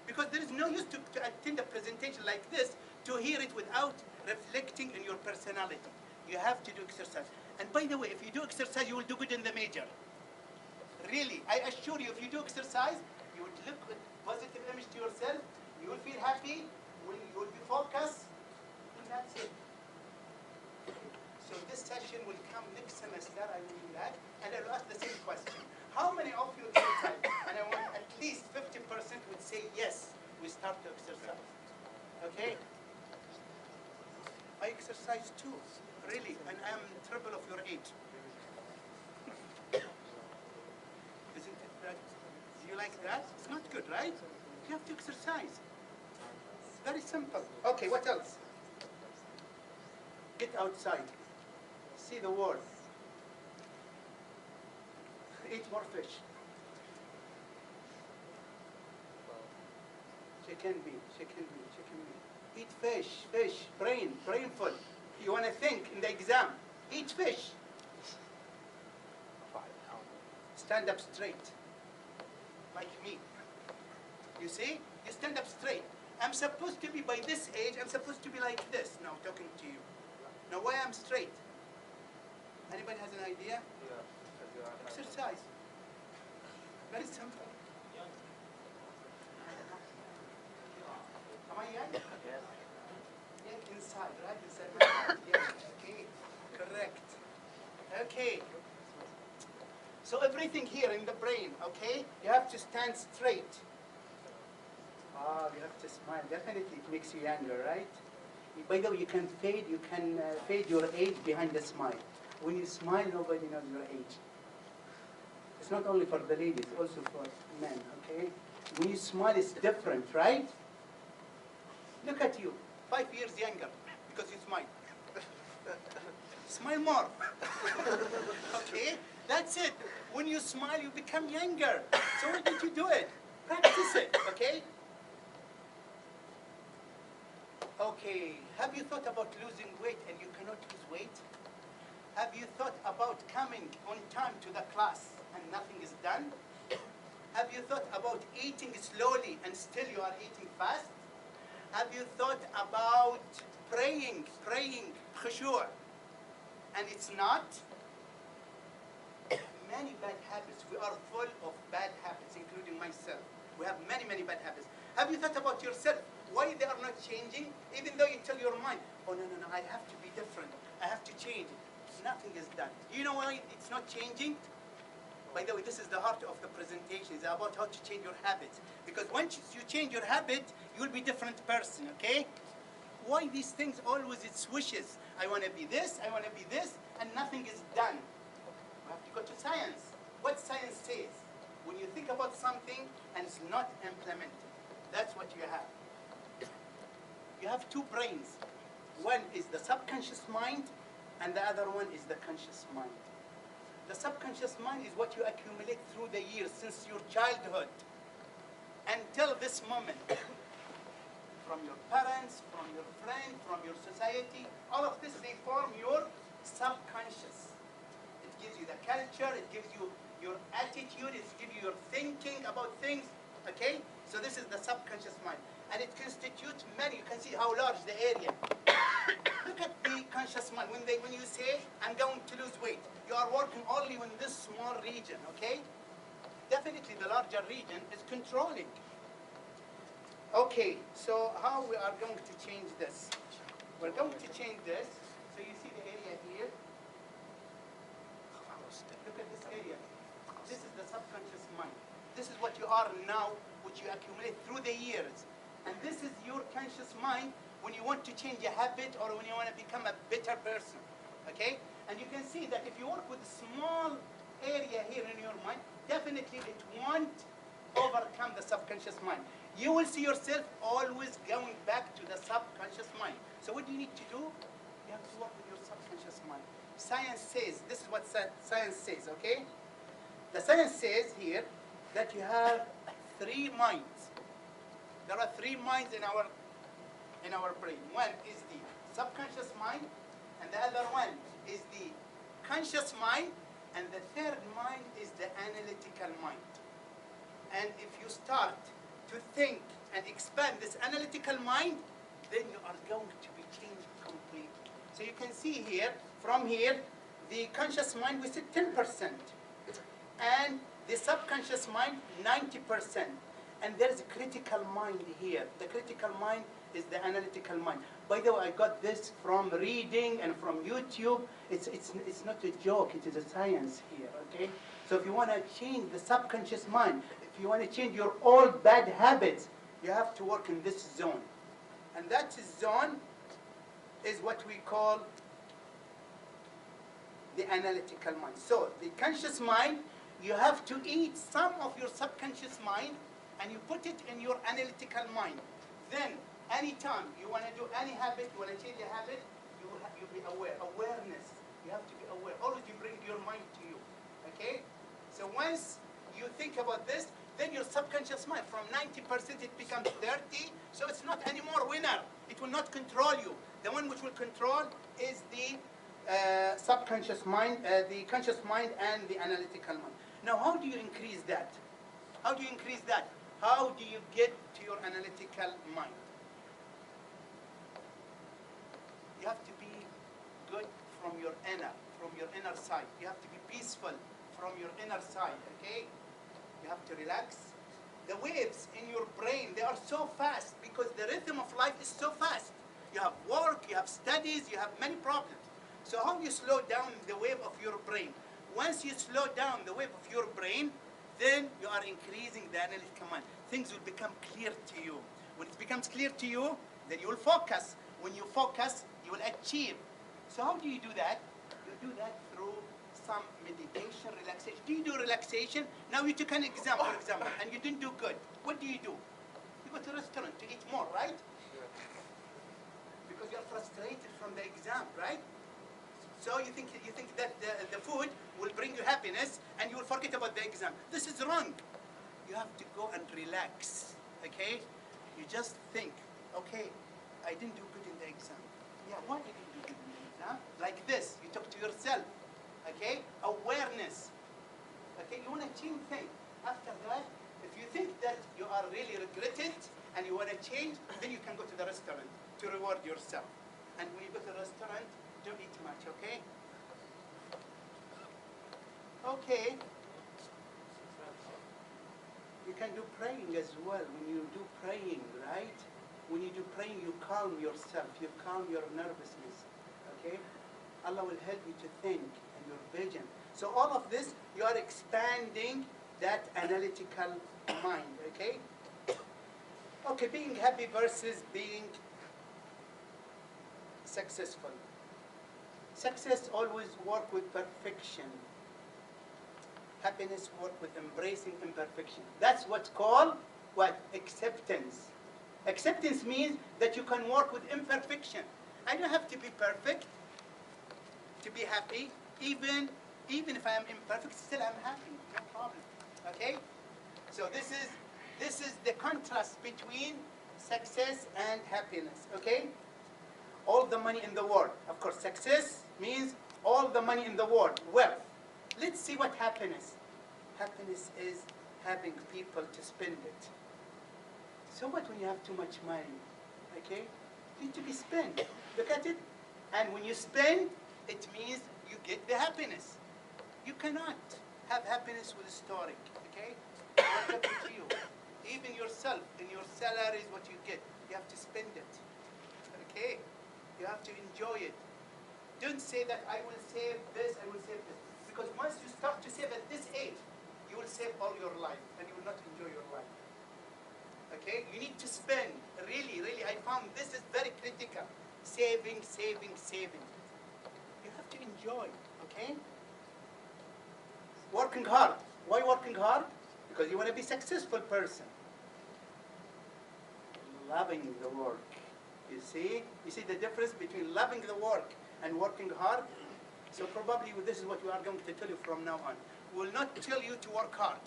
Because there is no use to attend a presentation like this to hear it without reflecting on your personality. You have to do exercise. And by the way, if you do exercise, you will do good in the major. Really, I assure you, if you do exercise, you will look with positive image to yourself, you will feel happy, you will be focused, and that's it. So this session will come that, I will do that, and I will ask the same question. How many of you exercise? And I want at least 50% would say yes, we start to exercise. Okay? I exercise too, really, and I'm triple of your age. Isn't it that? Do you like that? It's not good, right? You have to exercise. It's very simple. Okay, what else? Get outside. See the world. Eat more fish. Chicken meat, chicken meat, chicken meat. Eat fish, fish, brainful. You want to think in the exam. Eat fish. Stand up straight. Like me. You see? You stand up straight. I'm supposed to be, by this age, I'm supposed to be like this now, talking to you. Now, why I'm straight? Anybody has an idea? Yeah. Exercise. Very simple. Am I young? Yes. Young inside, right? Inside my heart. Yes. Okay. Correct. Okay. So everything here in the brain, okay? You have to stand straight. Oh, you have to smile. Definitely it makes you younger, right? By the way, you can fade your age behind the smile. When you smile, nobody knows your age. It's not only for the ladies, also for men, okay? When you smile, it's different, right? Look at you, 5 years younger, because you smile. Smile more. Okay? That's it. When you smile, you become younger. So why did you do it? Practice it, okay? Okay, have you thought about losing weight and you cannot lose weight? Have you thought about coming on time to the class and nothing is done? Have you thought about eating slowly and still you are eating fast? Have you thought about praying, khushu', and it's not? Many bad habits. We are full of bad habits, including myself. We have many, many bad habits. Have you thought about yourself? Why they are not changing? Even though you tell your mind, oh, no, I have to be different. I have to change. Nothing is done. Do you know why it's not changing? By the way, this is the heart of the presentation. It's about how to change your habits. Because once you change your habit, you'll be a different person, okay? Why these things always, it's wishes. I want to be this, I want to be this, and nothing is done. You have to go to science. What science says? When you think about something and it's not implemented, that's what you have. You have two brains. One is the subconscious mind, and the other one is the conscious mind. The subconscious mind is what you accumulate through the years, since your childhood until this moment. From your parents, from your friends, from your society, all of this, they form your subconscious. It gives you the culture, it gives you your attitude, it gives you your thinking about things, okay? So this is the subconscious mind. And it constitutes many, you can see how large the area. Look at the conscious mind. When you say, I'm going to lose weight, you are working only in this small region, okay? Definitely the larger region is controlling. Okay, so how we are going to change this? We're going to change this. So you see the area here. Look at this area. This is the subconscious mind. This is what you are now, which you accumulate through the years. And this is your conscious mind when you want to change a habit or when you want to become a better person, okay? And you can see that if you work with a small area here in your mind, definitely it won't overcome the subconscious mind. You will see yourself always going back to the subconscious mind. So what do you need to do? You have to work with your subconscious mind. Science says, this is what science says, okay? The science says here that you have 3 minds. There are 3 minds in our brain. One is the subconscious mind, and the other one is the conscious mind, and the third mind is the analytical mind. And if you start to think and expand this analytical mind, then you are going to be changed completely. So you can see here, from here, the conscious mind, we said 10%. And the subconscious mind, 90%. And there's a critical mind here. The critical mind is the analytical mind. By the way, I got this from reading and from YouTube. It's not a joke, it is a science here, okay? So if you want to change the subconscious mind, if you want to change your old bad habits, you have to work in this zone. And that zone is what we call the analytical mind. So the conscious mind, you have to eat some of your subconscious mind and you put it in your analytical mind. Then, anytime you want to do any habit, you want to change a habit, you be aware. Awareness. You have to be aware. Always you bring your mind to you. Okay? So once you think about this, then your subconscious mind, from 90% it becomes 30, so it's not anymore winner. It will not control you. The one which will control is the subconscious mind, the conscious mind and the analytical mind. Now, how do you increase that? How do you increase that? How do you get to your analytical mind? You have to be good from your inner side. You have to be peaceful from your inner side, okay? You have to relax. The waves in your brain, they are so fast because the rhythm of life is so fast. You have work, you have studies, you have many problems. So how do you slow down the wave of your brain? Once you slow down the wave of your brain, then you are increasing the analytical mind. Things will become clear to you. When it becomes clear to you, then you will focus. When you focus, you will achieve. So how do you do that? You do that through some meditation, relaxation. Do you do relaxation? Now you took an exam, for example, and you didn't do good. What do? You go to a restaurant to eat more, right? Because you are frustrated from the exam, right? So you think that the food will bring you happiness and you will forget about the exam. This is wrong. You have to go and relax, okay? You just think, okay, I didn't do good in the exam. Yeah, why did you do good in the exam? Like this, you talk to yourself, okay? Awareness, okay? You want to change things. After that, if you think that you are really regretted and you want to change, then you can go to the restaurant to reward yourself. And when you go to the restaurant, don't eat much, okay? Okay. You can do praying as well. When you do praying, right? When you do praying, you calm yourself. You calm your nervousness, okay? Allah will help you to think and your vision. So all of this, you are expanding that analytical mind, okay? Okay, being happy versus being successful. Success always work with perfection. Happiness work with embracing imperfection. That's what's called what? Acceptance. Acceptance means that you can work with imperfection. I don't have to be perfect to be happy. Even if I am imperfect, still I'm happy. No problem. Okay? So this is the contrast between success and happiness. Okay? All the money in the world. Of course, success means all the money in the world, wealth. Let's see what happiness. Happiness is having people to spend it. So what when you have too much money? Okay? You need to be spent. Look at it. And when you spend, it means you get the happiness. You cannot have happiness with storage. Okay? What's up to you? Even yourself, in your salary is what you get. You have to spend it. Okay? You have to enjoy it. Don't say that I will save this, I will save this. Because once you start to save at this age, you will save all your life and you will not enjoy your life. Okay? You need to spend. Really, I found this is very critical. Saving, saving, saving. You have to enjoy. Okay? Working hard. Why working hard? Because you want to be a successful person. Loving the work. You see the difference between loving the work and working hard? So probably this is what we are going to tell you from now on. We will not tell you to work hard.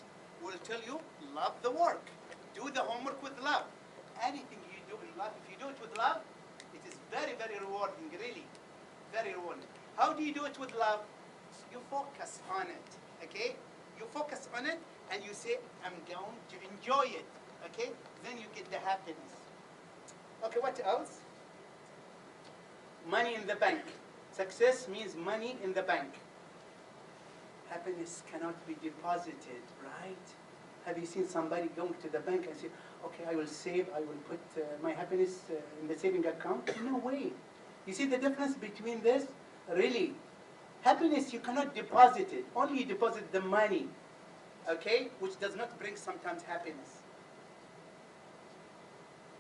We will tell you, love the work. Do the homework with love. Anything you do in love, if you do it with love, it is very, very rewarding, really. Very rewarding. How do you do it with love? You focus on it, okay? You focus on it and you say, I'm going to enjoy it, okay? Then you get the happiness. Okay, what else? Money in the bank. Success means money in the bank. Happiness cannot be deposited, right? Have you seen somebody going to the bank and say, okay, I will save, I will put my happiness in the saving account? No way. You see the difference between this? Really, happiness, you cannot deposit it. Only you deposit the money, okay, which does not bring sometimes happiness.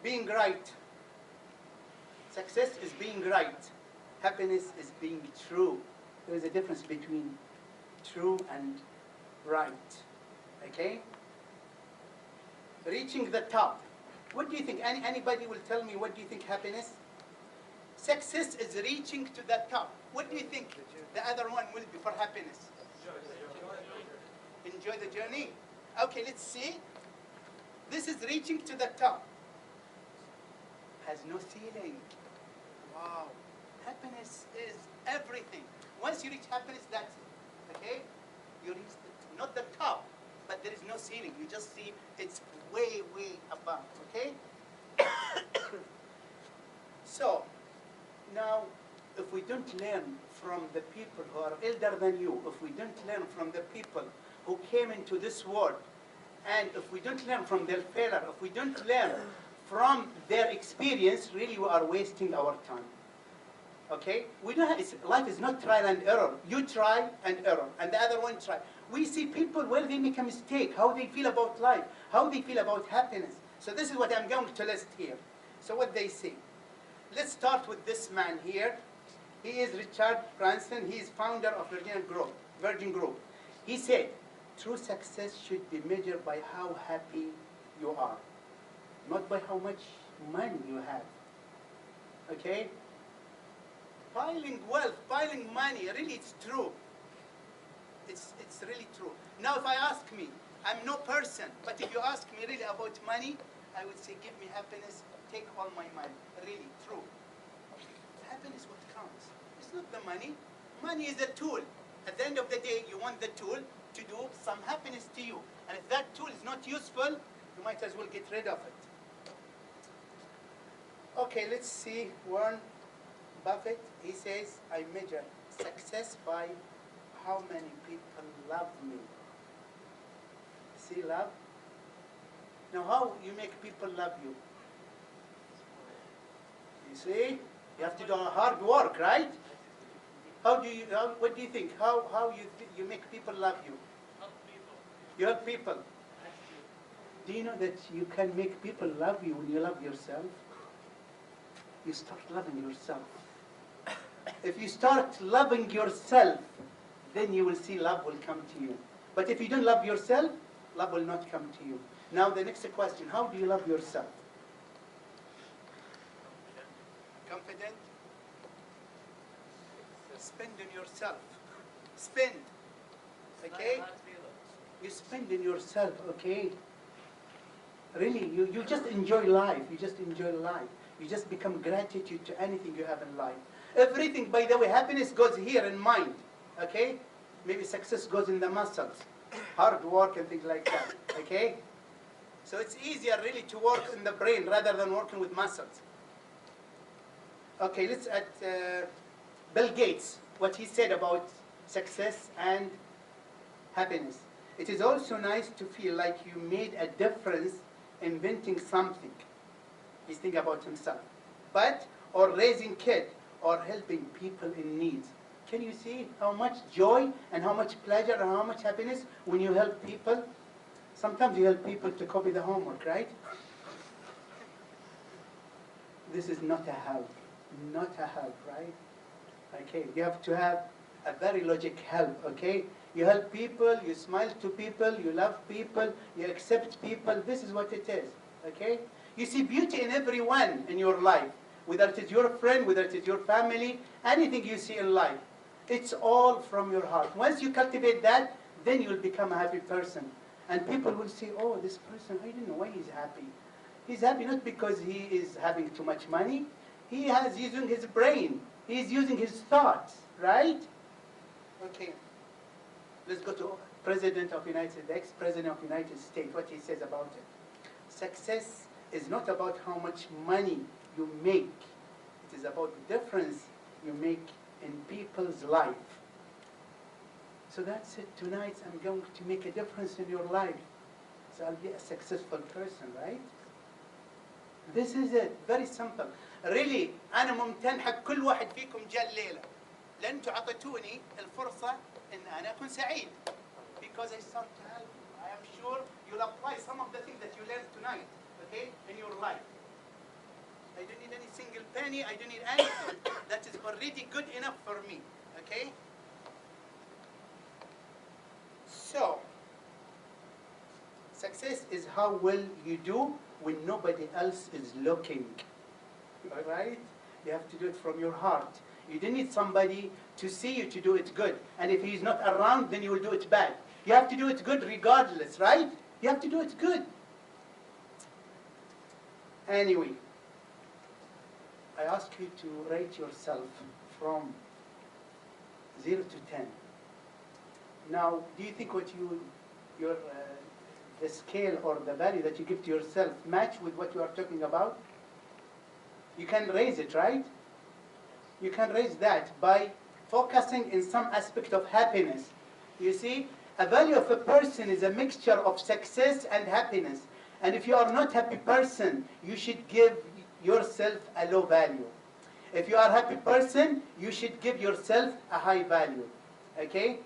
Being right. Success is being right. Happiness is being true. There is a difference between true and right, okay? Reaching the top. What do you think? Anybody will tell me, what do you think happiness? Success is reaching to the top. What do you think the other one will be for happiness? Enjoy the journey. Okay, let's see. This is reaching to the top. Has no ceiling. Wow. Happiness is everything. Once you reach happiness, that's it. Okay? You reach not the top, but there is no ceiling. You just see it's way, way above. Okay? So, now, if we don't learn from the people who are elder than you, if we don't learn from the people who came into this world, and if we don't learn from their failure, if we don't learn from their experience, really we are wasting our time. Okay? We don't have, life is not trial and error. You try and error, and the other one try. We see people where they make a mistake, how they feel about life, how they feel about happiness. So this is what I'm going to list here. So what they say. Let's start with this man here. He is Richard Branson. He is founder of Virgin Group. He said, true success should be measured by how happy you are, not by how much money you have. Okay? Piling wealth, piling money, really it's true. It's really true. Now if I ask me, I'm no person, but if you ask me really about money, I would say give me happiness, take all my money. Really true. Happiness what counts. It's not the money. Money is a tool. At the end of the day, you want the tool to do some happiness to you. And if that tool is not useful, you might as well get rid of it. Okay, let's see. Warren Buffett, he says, I measure success by how many people love me. See love? Now how you make people love you? You see? You have to do hard work, right? What do you think? How you make people love you? Help people. You help people. Do you know that you can make people love you when you love yourself? You start loving yourself. If you start loving yourself, then you will see love will come to you. But if you don't love yourself, love will not come to you. Now the next question, how do you love yourself? Confident? Spend on yourself. Spend. Okay? You spend in yourself, okay? Really, you just enjoy life. You just enjoy life. You just become gratitude to anything you have in life. Everything, by the way, happiness goes here in mind, okay? Maybe success goes in the muscles, hard work and things like that, okay? So it's easier really to work in the brain rather than working with muscles. Okay, let's at Bill Gates, what he said about success and happiness. It is also nice to feel like you made a difference inventing something. He's thinking about himself. Or raising kids, or helping people in need. Can you see how much joy and how much pleasure and how much happiness when you help people? Sometimes you help people to copy the homework, right? This is not a help. Not a help, right? Okay, you have to have a very logic help, okay? You help people, you smile to people, you love people, you accept people. This is what it is, okay? You see beauty in everyone in your life, whether it is your friend, whether it is your family, anything you see in life. It's all from your heart. Once you cultivate that, then you will become a happy person. And people will say, oh, this person, I don't know why he's happy. He's happy not because he is having too much money. He is using his brain. He is using his thoughts, right? Okay. Let's go to President of United, the ex-President of United States, what he says about it. Success is not about how much money you make. It is about the difference you make in people's life. So that's it. Tonight I'm going to make a difference in your life. So I'll be a successful person, right? This is it, very simple. Really أنا ممتن حق كل واحد فيكم جاء الليلة لأن أنتم عطيتوني الفرصة إن أنا أكون سعيد. Because I start to help you. I am sure you'll apply some of the things that you learned tonight, okay, in your life. I don't need any single penny, I don't need anything. That is already good enough for me, okay? So, success is how well you do when nobody else is looking, all right? You have to do it from your heart. You don't need somebody to see you to do it good. And if he's not around, then you will do it bad. You have to do it good regardless, right? You have to do it good. Anyway, I ask you to rate yourself from 0 to 10. Now, do you think what the scale or the value that you give to yourself match with what you are talking about? You can raise it, right? You can raise that by focusing in some aspect of happiness. You see, a value of a person is a mixture of success and happiness. And if you are not a happy person, you should give yourself a low value. If you are a happy person, you should give yourself a high value. Okay?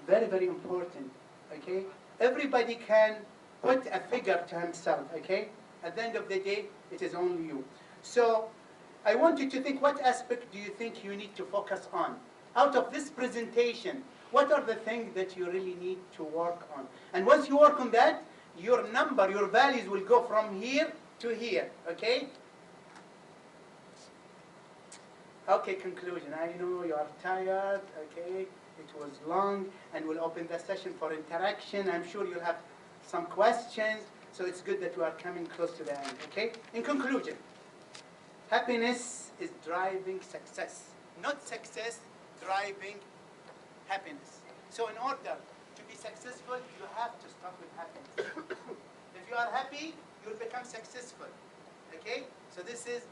Very, very important. Okay? Everybody can put a figure to himself. Okay? At the end of the day, it is only you. So, I want you to think, what aspect do you think you need to focus on? Out of this presentation, what are the things that you really need to work on? And once you work on that, your number, your values will go from here to here, okay? Okay, conclusion. I know you are tired, okay? It was long, and we'll open the session for interaction. I'm sure you'll have some questions, so it's good that we are coming close to the end, okay? In conclusion, happiness is driving success, not success driving happiness. So in order to be successful, you have to start with happiness. If you are happy, you'll become successful. Okay? So this is,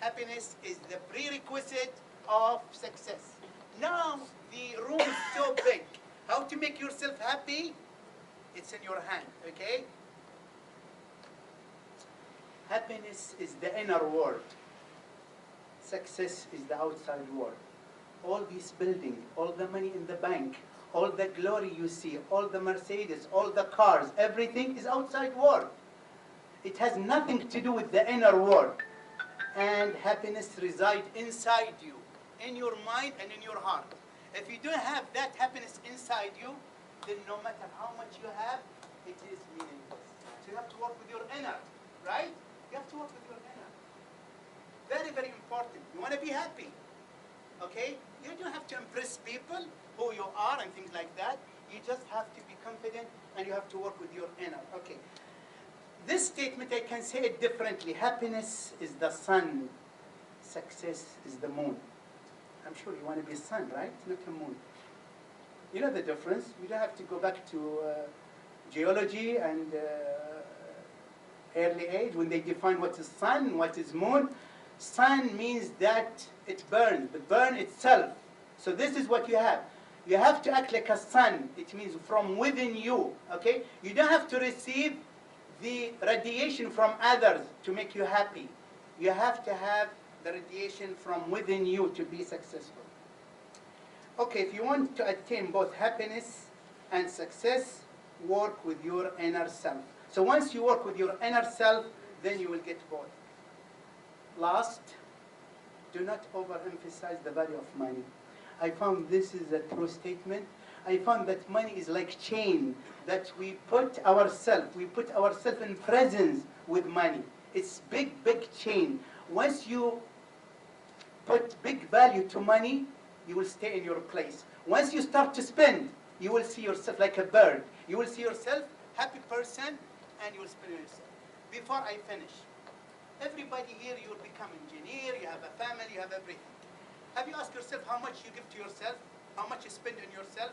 happiness is the prerequisite of success. Now, the room is so big. How to make yourself happy? It's in your hand. Okay? Happiness is the inner world. Success is the outside world. All this building, all the money in the bank, all the glory you see, all the Mercedes, all the cars, everything is outside world. It has nothing to do with the inner world. And happiness resides inside you, in your mind and in your heart. If you don't have that happiness inside you, then no matter how much you have, it is meaningless. So you have to work with your inner, right? You have to work with your inner. Very, very important. You want to be happy, okay? You don't have to impress people who you are and things like that. You just have to be confident and you have to work with your inner. Okay. This statement, I can say it differently. Happiness is the sun. Success is the moon. I'm sure you want to be a sun, right? Not a moon. You know the difference. You don't have to go back to geology and early age when they define what is sun, what is moon. Sun means that it burns, the burn itself. So this is what you have. You have to act like a sun. It means from within you, okay? You don't have to receive the radiation from others to make you happy. You have to have the radiation from within you to be successful. Okay, if you want to attain both happiness and success, work with your inner self. So once you work with your inner self, then you will get both. Last, do not overemphasize the value of money. I found this is a true statement. I found that money is like chain that we put ourselves in presence with money. It's big, big chain. Once you put big value to money, you will stay in your place. Once you start to spend, you will see yourself like a bird. You will see yourself happy person, and you will spend yourself. Before I finish, everybody here, you will become engineer, you have a family, you have everything. Have you asked yourself how much you give to yourself? How much you spend on yourself?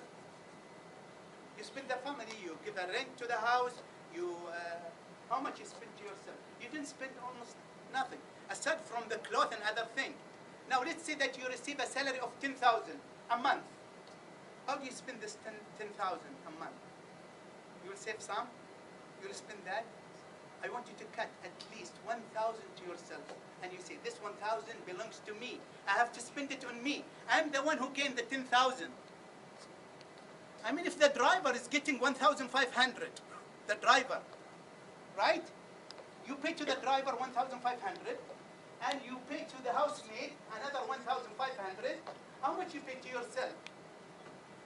You spend the family, you give a rent to the house, how much you spend to yourself? You didn't spend almost nothing, aside from the clothes and other things. Now let's say that you receive a salary of 10,000 a month. How do you spend this 10,000 a month? You will save some? You'll spend that. I want you to cut at least 1,000 to yourself. And you say, this 1,000 belongs to me. I have to spend it on me. I'm the one who gained the 10,000. I mean, if the driver is getting 1,500, the driver, right? You pay to the driver 1,500, and you pay to the housemaid another 1,500. How much you pay to yourself?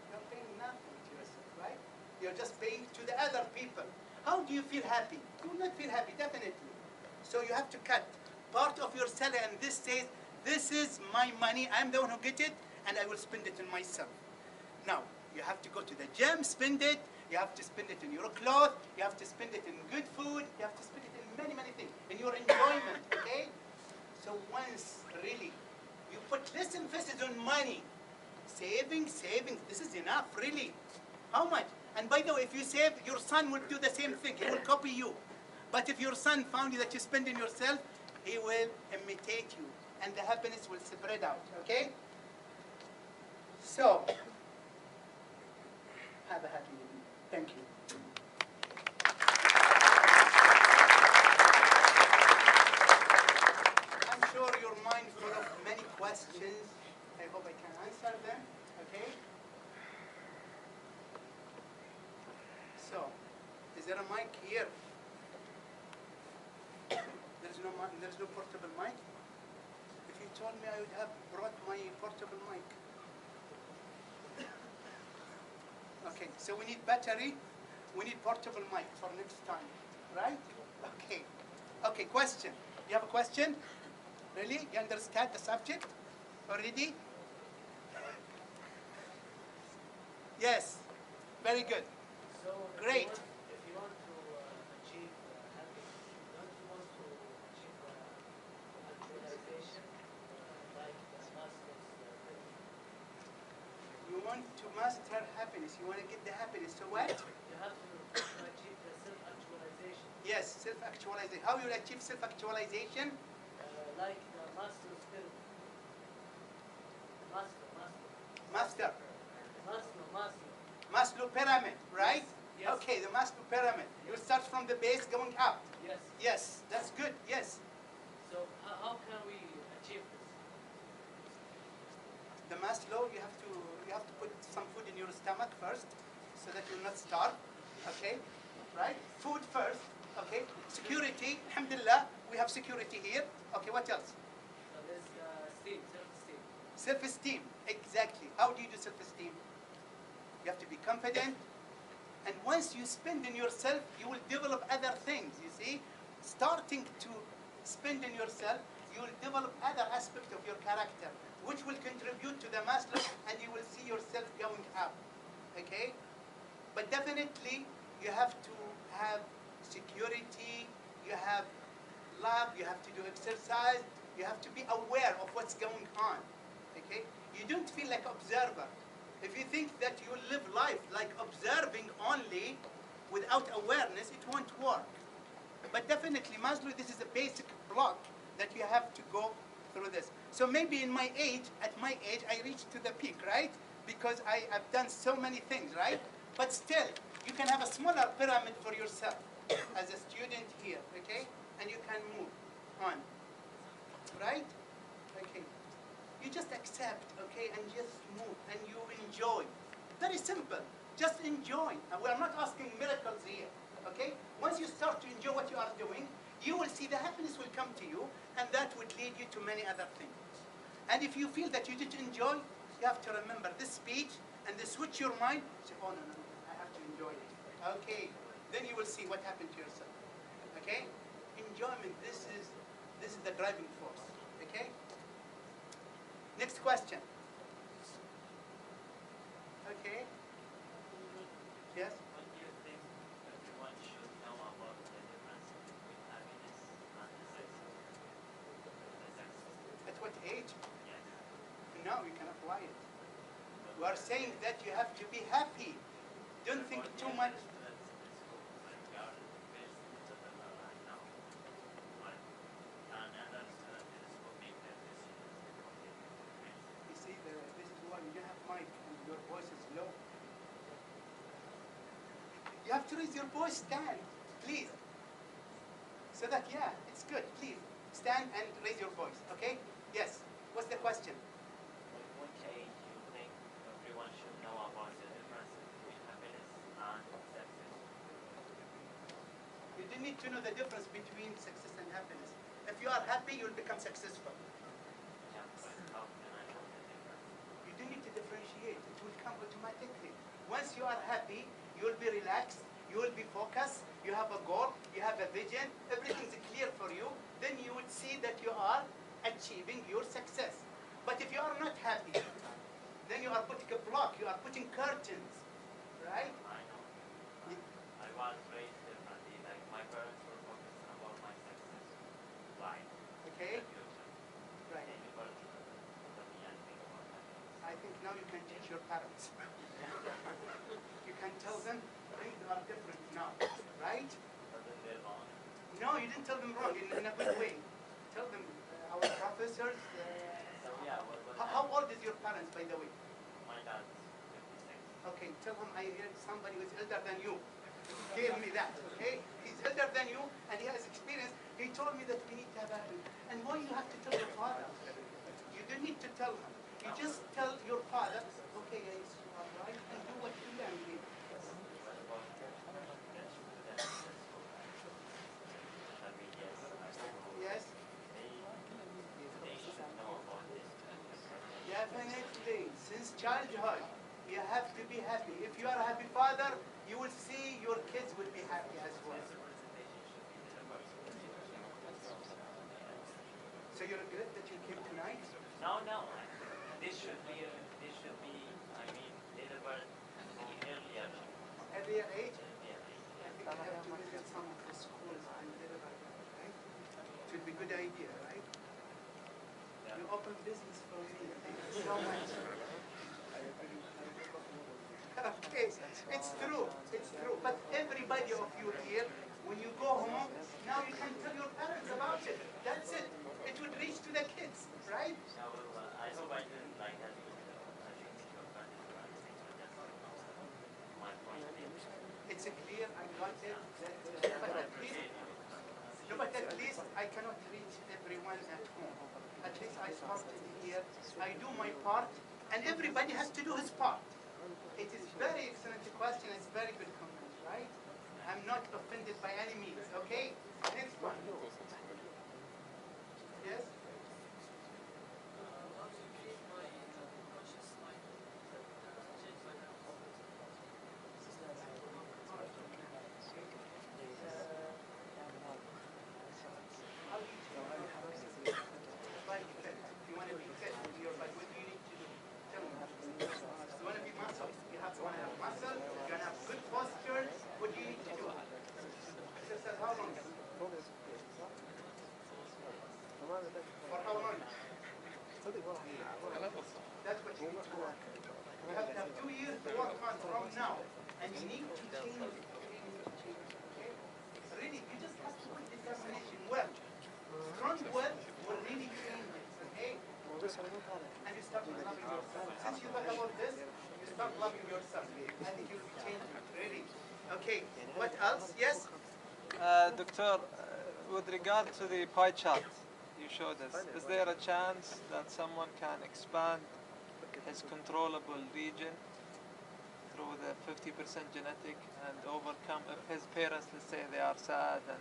You're paying nothing to yourself, right? You're just paying to the other people. How do you feel happy? You will not feel happy, definitely. So you have to cut part of your salary, and this says, this is my money, I'm the one who get it, and I will spend it on myself. Now, you have to go to the gym, spend it. You have to spend it in your clothes. You have to spend it in good food. You have to spend it in many, many things. In your enjoyment, okay? So once, really, you put less emphasis on money. Saving, this is enough, really. How much? And by the way, if you save, your son will do the same thing. He will copy you. But if your son found you that you spend in yourself, he will imitate you. And the happiness will spread out, okay? So, have a happy evening. Thank you. I'm sure your mind full of many questions. I hope I can answer them, okay? So, is there a mic here? There's no portable mic? If you told me, I would have brought my portable mic. Okay, so we need battery, we need portable mic for next time, right? Okay. Okay, question. You have a question? Really? You understand the subject already? Yes. Very good. So great. If you want to achieve happiness, don't you want to achieve actualization like Maslow's theory? You want to master happiness. You want to get the happiness. So what? You have to achieve the self-actualization. Yes, self-actualization. How you will achieve self-actualization? Like the Maslow's theory. Master. Maslow. Maslow pyramid, right? Yes. Okay, the Maslow pyramid. You start from the base going up. Yes. Yes, that's good. Yes. So how can we achieve this? The Maslow, you have to put some food in your stomach first, so that you will not starve. Okay, right? Food first. Okay. Security. Alhamdulillah, we have security here. Okay. What else? So there's self-esteem. Self-esteem. Exactly. How do you do self-esteem? You have to be confident. And once you spend in yourself, you will develop other things, you see? Starting to spend in yourself, you will develop other aspects of your character, which will contribute to the Maslow, and you will see yourself going up, okay? But definitely, you have to have security, you have love, you have to do exercise, you have to be aware of what's going on, okay? You don't feel like observer. If you think that you live life like observing only without awareness, it won't work. But definitely, Maslow, this is a basic block that you have to go through this. So maybe at my age, I reached to the peak, right? Because I've done so many things, right? But still, you can have a smaller pyramid for yourself as a student here, okay? And you can move on, right? Okay. You just accept, okay, and just move, and you enjoy. Very simple. Just enjoy. And we're not asking miracles here, okay? Once you start to enjoy what you are doing, you will see the happiness will come to you, and that would lead you to many other things. And if you feel that you didn't enjoy, you have to remember this speech, and then switch your mind. Say, oh, no, I have to enjoy it. Okay. Then you will see what happened to yourself. Okay? Enjoyment, this is the driving force. Okay? Next question. Okay. Yes? What do you think everyone should know about the difference between happiness and success? At what age? Yes. No, you can apply it. We are saying that you have to be happy. Don't think too much. You see, this is why you don't have mic and your voice is low. You have to raise your voice, Dan. Please. So that, yeah, it's good. Please stand and raise your voice. Okay? Yes. What's the question? At what age do you think everyone should know about the difference between happiness and success? You do need to know the difference between success and happiness. If you are happy, you'll become successful. Yeah, but how can I know the difference? You do need to differentiate. It will come automatically. Once you are happy, you will be relaxed, you will be focused, you have a goal, you have a vision, everything's clear for you, then you would see that you are achieving your success. But if you are not happy, then you are putting a block, you are putting curtains, right? I know. I was raised differently. Like my parents were focused about my success, life, Okay? the future. Right. They never let me anything about happiness. I think now you can teach your parents. You can tell them things are different now, right? But then they're wrong. No, you didn't tell them wrong in a good way. Tell them, our professors. So yeah, How old is your parents, by the way? my dad's 56. Okay, tell him I heard somebody who's elder than you. Gave me that, okay? He's elder than you and he has experience. He told me that we need to have a... And why you have to tell your father? You don't need to tell him. You just tell your father, okay, yes, you are right, and do what you learn here. What about the students at school? I mean, yes, I know. Yes? They should know about this. Definitely. Since childhood, you have to be happy. If you are a happy father, you will see your kids will be happy as well. So you regret that you came tonight? No. This should be, I mean, delivered earlier. Earlier age? Earlier. I think I have to visit some of the schools and deliver them, right? It would be a good idea, right? You open business for me. Thank you so much. Okay, it's true. But everybody of you here, when you go home, now you can tell your parents about it. That's it. It would reach to the kids, right? I hope I didn't like that. I think your friend is right. That's my point. It's clear. I got it. But at least I cannot reach everyone at home. At least I started here. I do my part, and everybody has to do his part. It is very excellent question. It's very good comment, right? I'm not offended by any means. Okay. Next one. Yes. For how long? That's what you need to work. You have to have 2 years to work on from now. And you need to change it. Okay? Really, you just have to put determination. Well, strong will really change it. Okay? And you start loving yourself. Since you thought about this, you start loving yourself. I think you'll be changing. Really. Okay. What else? Yes? Doctor, with regard to the pie chart you showed us, is there a chance that someone can expand his controllable region through the 50% genetic and overcome if his parents, let's say, they are sad and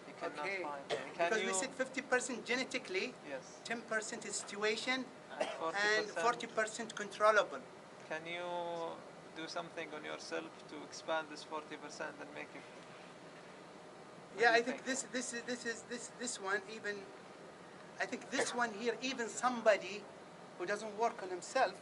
he cannot Okay. find? Because we said 50% genetically, Yes. 10% is situation, And and 40% controllable. Can you do something on yourself to expand this 40% and make it? Yeah, I think this one even. I think this one here, even somebody who doesn't work on himself,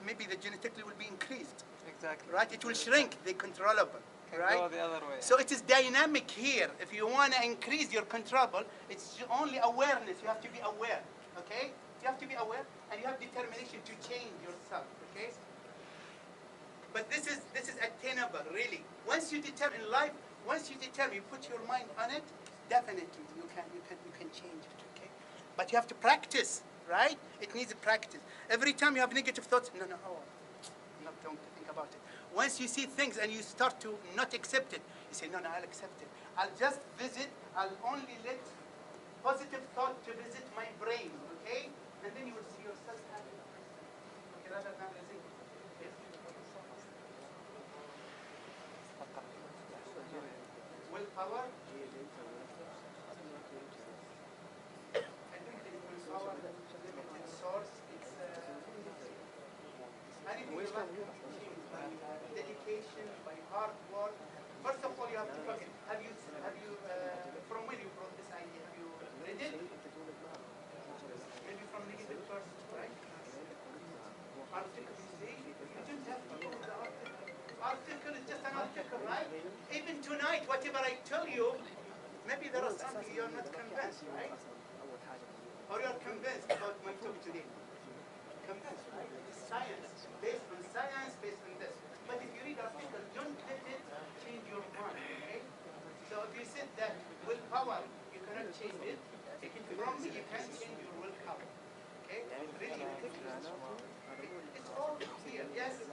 maybe the genetically will be increased. Exactly. Right? It will shrink the controllable. Can Right? go the other way. So it is dynamic here. If you want to increase your controllable, it's only awareness. You have to be aware. Okay? You have to be aware, and you have determination to change yourself. Okay? But this is attainable, really. Once you determine in life, you put your mind on it, definitely you can change it. Okay? But you have to practice, right? It needs practice. Every time you have negative thoughts, no, I'm not don't think about it. Once you see things and you start to not accept it, you say, no, I'll accept it. I'll just visit, I'll only let positive thought to visit my brain, okay? And then you will see yourself happy. Okay, rather than resist. Yes. Willpower. I think the willpower, limited source, it's anything you like to achieve by dedication, by hard work. First of all, you have to look at, have you, from where you brought this idea? Have you read it? Maybe from negative source, right? Article, you see? You don't have to go to the article. Article is just an article, right? Even tonight, whatever I tell you, maybe there is something you're not convinced, right? Or you're convinced about my talk today. Convinced, right? It's science, based on science, based on this. But if you read article, don't let it change your mind, okay? So if you said that willpower, you cannot change it, take it from me, you can change your willpower, okay? Really ridiculous. It's all clear, yes?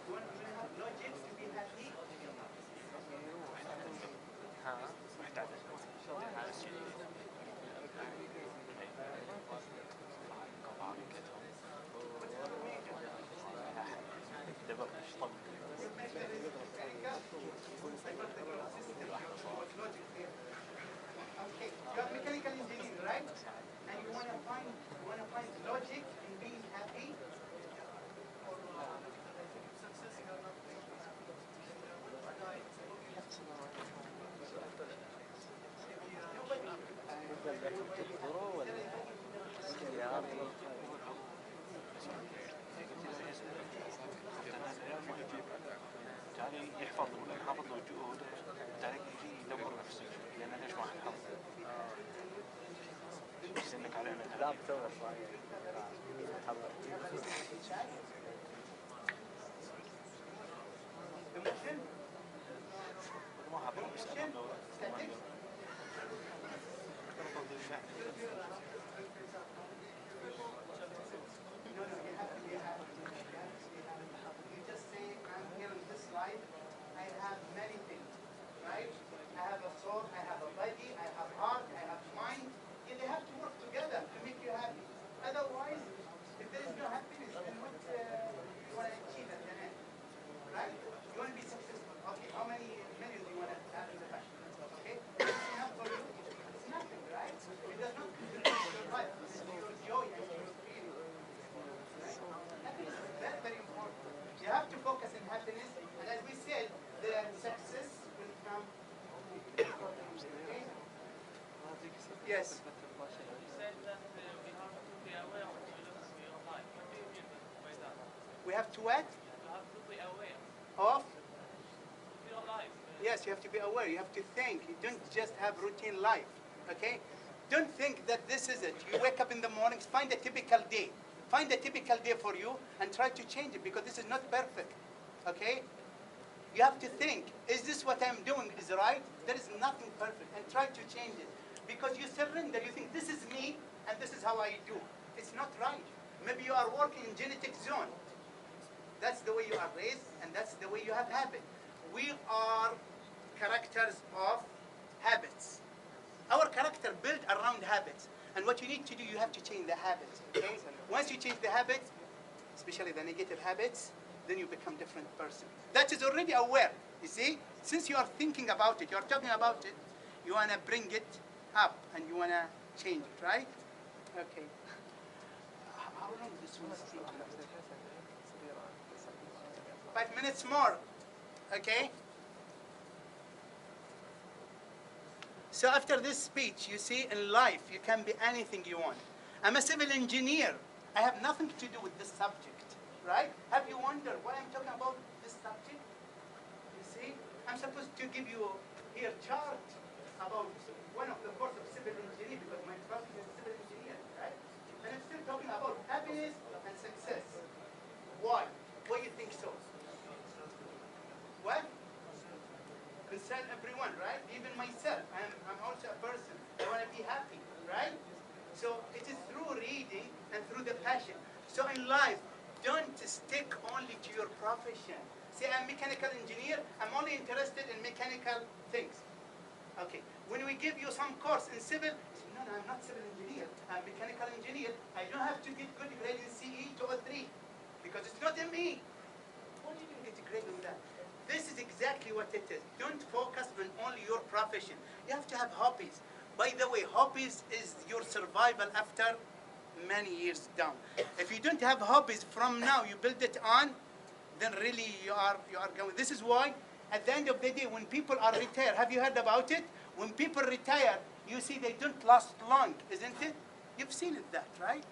You want to have logic to be happy? Okay, you are mechanical engineering, right? And you want to find logic in being happy. يعني يحفظ له جهود ذلك يجي يدور نفسه لأن ليش ما حفظ يسنك على أنك لا بتدور ما حفظ بس I have many things, right? I have a soul, I have a body, I have heart, I have mind. And they have to work together to make you happy. Otherwise, if there is no happiness, then what you want to achieve at the end, right? You want to be successful. Okay, how many millions do you want to have in the bank? Okay, it's enough for you. It's nothing, right? It does not contribute to your life. It's your joy and your feeling. Right? Happiness is very, very important. You have to focus on happiness, and as we said, the success will come. Okay? Yes. You said that we have to be aware of what you look for your life. What do you mean by that? We have to what? You have to be aware Of? of your life. Yes, you have to be aware. You have to think. You don't just have routine life. Okay? Don't think that this is it. You wake up in the mornings, find a typical day. Find a typical day for you and try to change it because this is not perfect. Okay? You have to think, is this what I'm doing is right? There is nothing perfect, and try to change it. Because you surrender, you think this is me and this is how I do. It's not right. Maybe you are working in genetic zone. That's the way you are raised and that's the way you have habit. We are characters of habits. Our character built around habits. And what you need to do, you have to change the habits. Okay? Once you change the habits, especially the negative habits, then you become a different person. That is already aware, you see? Since you are thinking about it, you are talking about it, you want to bring it up and you want to change it, right? Okay. How long this one speak? 5 minutes more, okay? So after this speech, you see, in life, you can be anything you want. I'm a civil engineer. I have nothing to do with this subject, right? Have you wondered why I'm talking about this subject? You see, I'm supposed to give you here chart about one of the course of civil engineering because my profession is civil engineering, right? And I'm still talking about happiness and success. Why? Why do you think so? What? tell everyone, right? Even myself, I'm also a person. I want to be happy, right? So it is through reading and through the passion. So in life, don't stick only to your profession. Say, I'm a mechanical engineer, I'm only interested in mechanical things. Okay, when we give you some course in civil, you say, no, I'm not civil engineer, I'm mechanical engineer. I don't have to get good grade in CE 203 because it's not ME. Why do you get a grade on that? This is exactly what it is. Don't focus on only your profession. You have to have hobbies. By the way, hobbies is your survival after many years down. If you don't have hobbies from now, you build it on, then really you are going. This is why at the end of the day, when people are retired, have you heard about it? When people retire, you see they don't last long, isn't it? You've seen it that, right?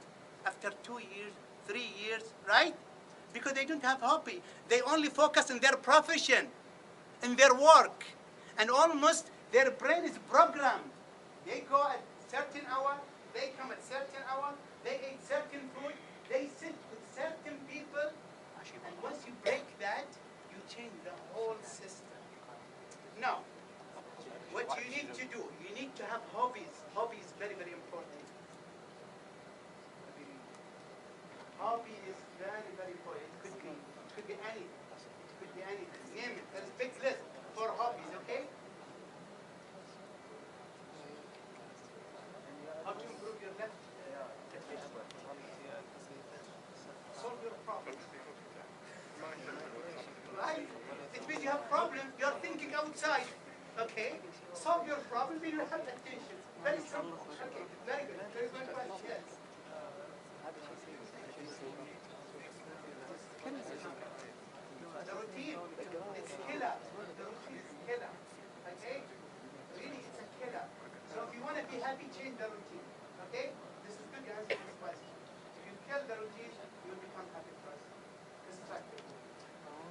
After 2 years, 3 years, right? Because they don't have hobby. They only focus on their profession, in their work. And almost their brain is programmed. They go at certain hour, they come at certain hour, they eat certain food, they sit with certain people. And once you break that, you change the whole system. Now, what you need to do, you need to have hobbies. Hobby is very, very important. Hobby is very, very important. It could be anything. It could be anything. Name it. There's a big list for hobbies, okay? How to improve your left? Solve your problem. Right? It means you have problems, you're thinking outside. Okay? Solve your problem, you have attention. Very simple. Okay, very good. Very good question. Yes. The routine, it's killer. The routine is killer. Okay? Really, it's a killer. So if you want to be happy, change the routine. Okay? This is good to answer this question. If you kill the routine, you'll become happy person. This is fact.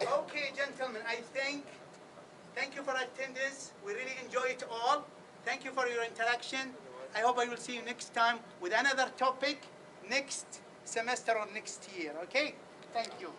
Okay, gentlemen, I thank you for attendance. We really enjoy it all. Thank you for your interaction. I hope I will see you next time with another topic next semester or next year. Okay? Thank you.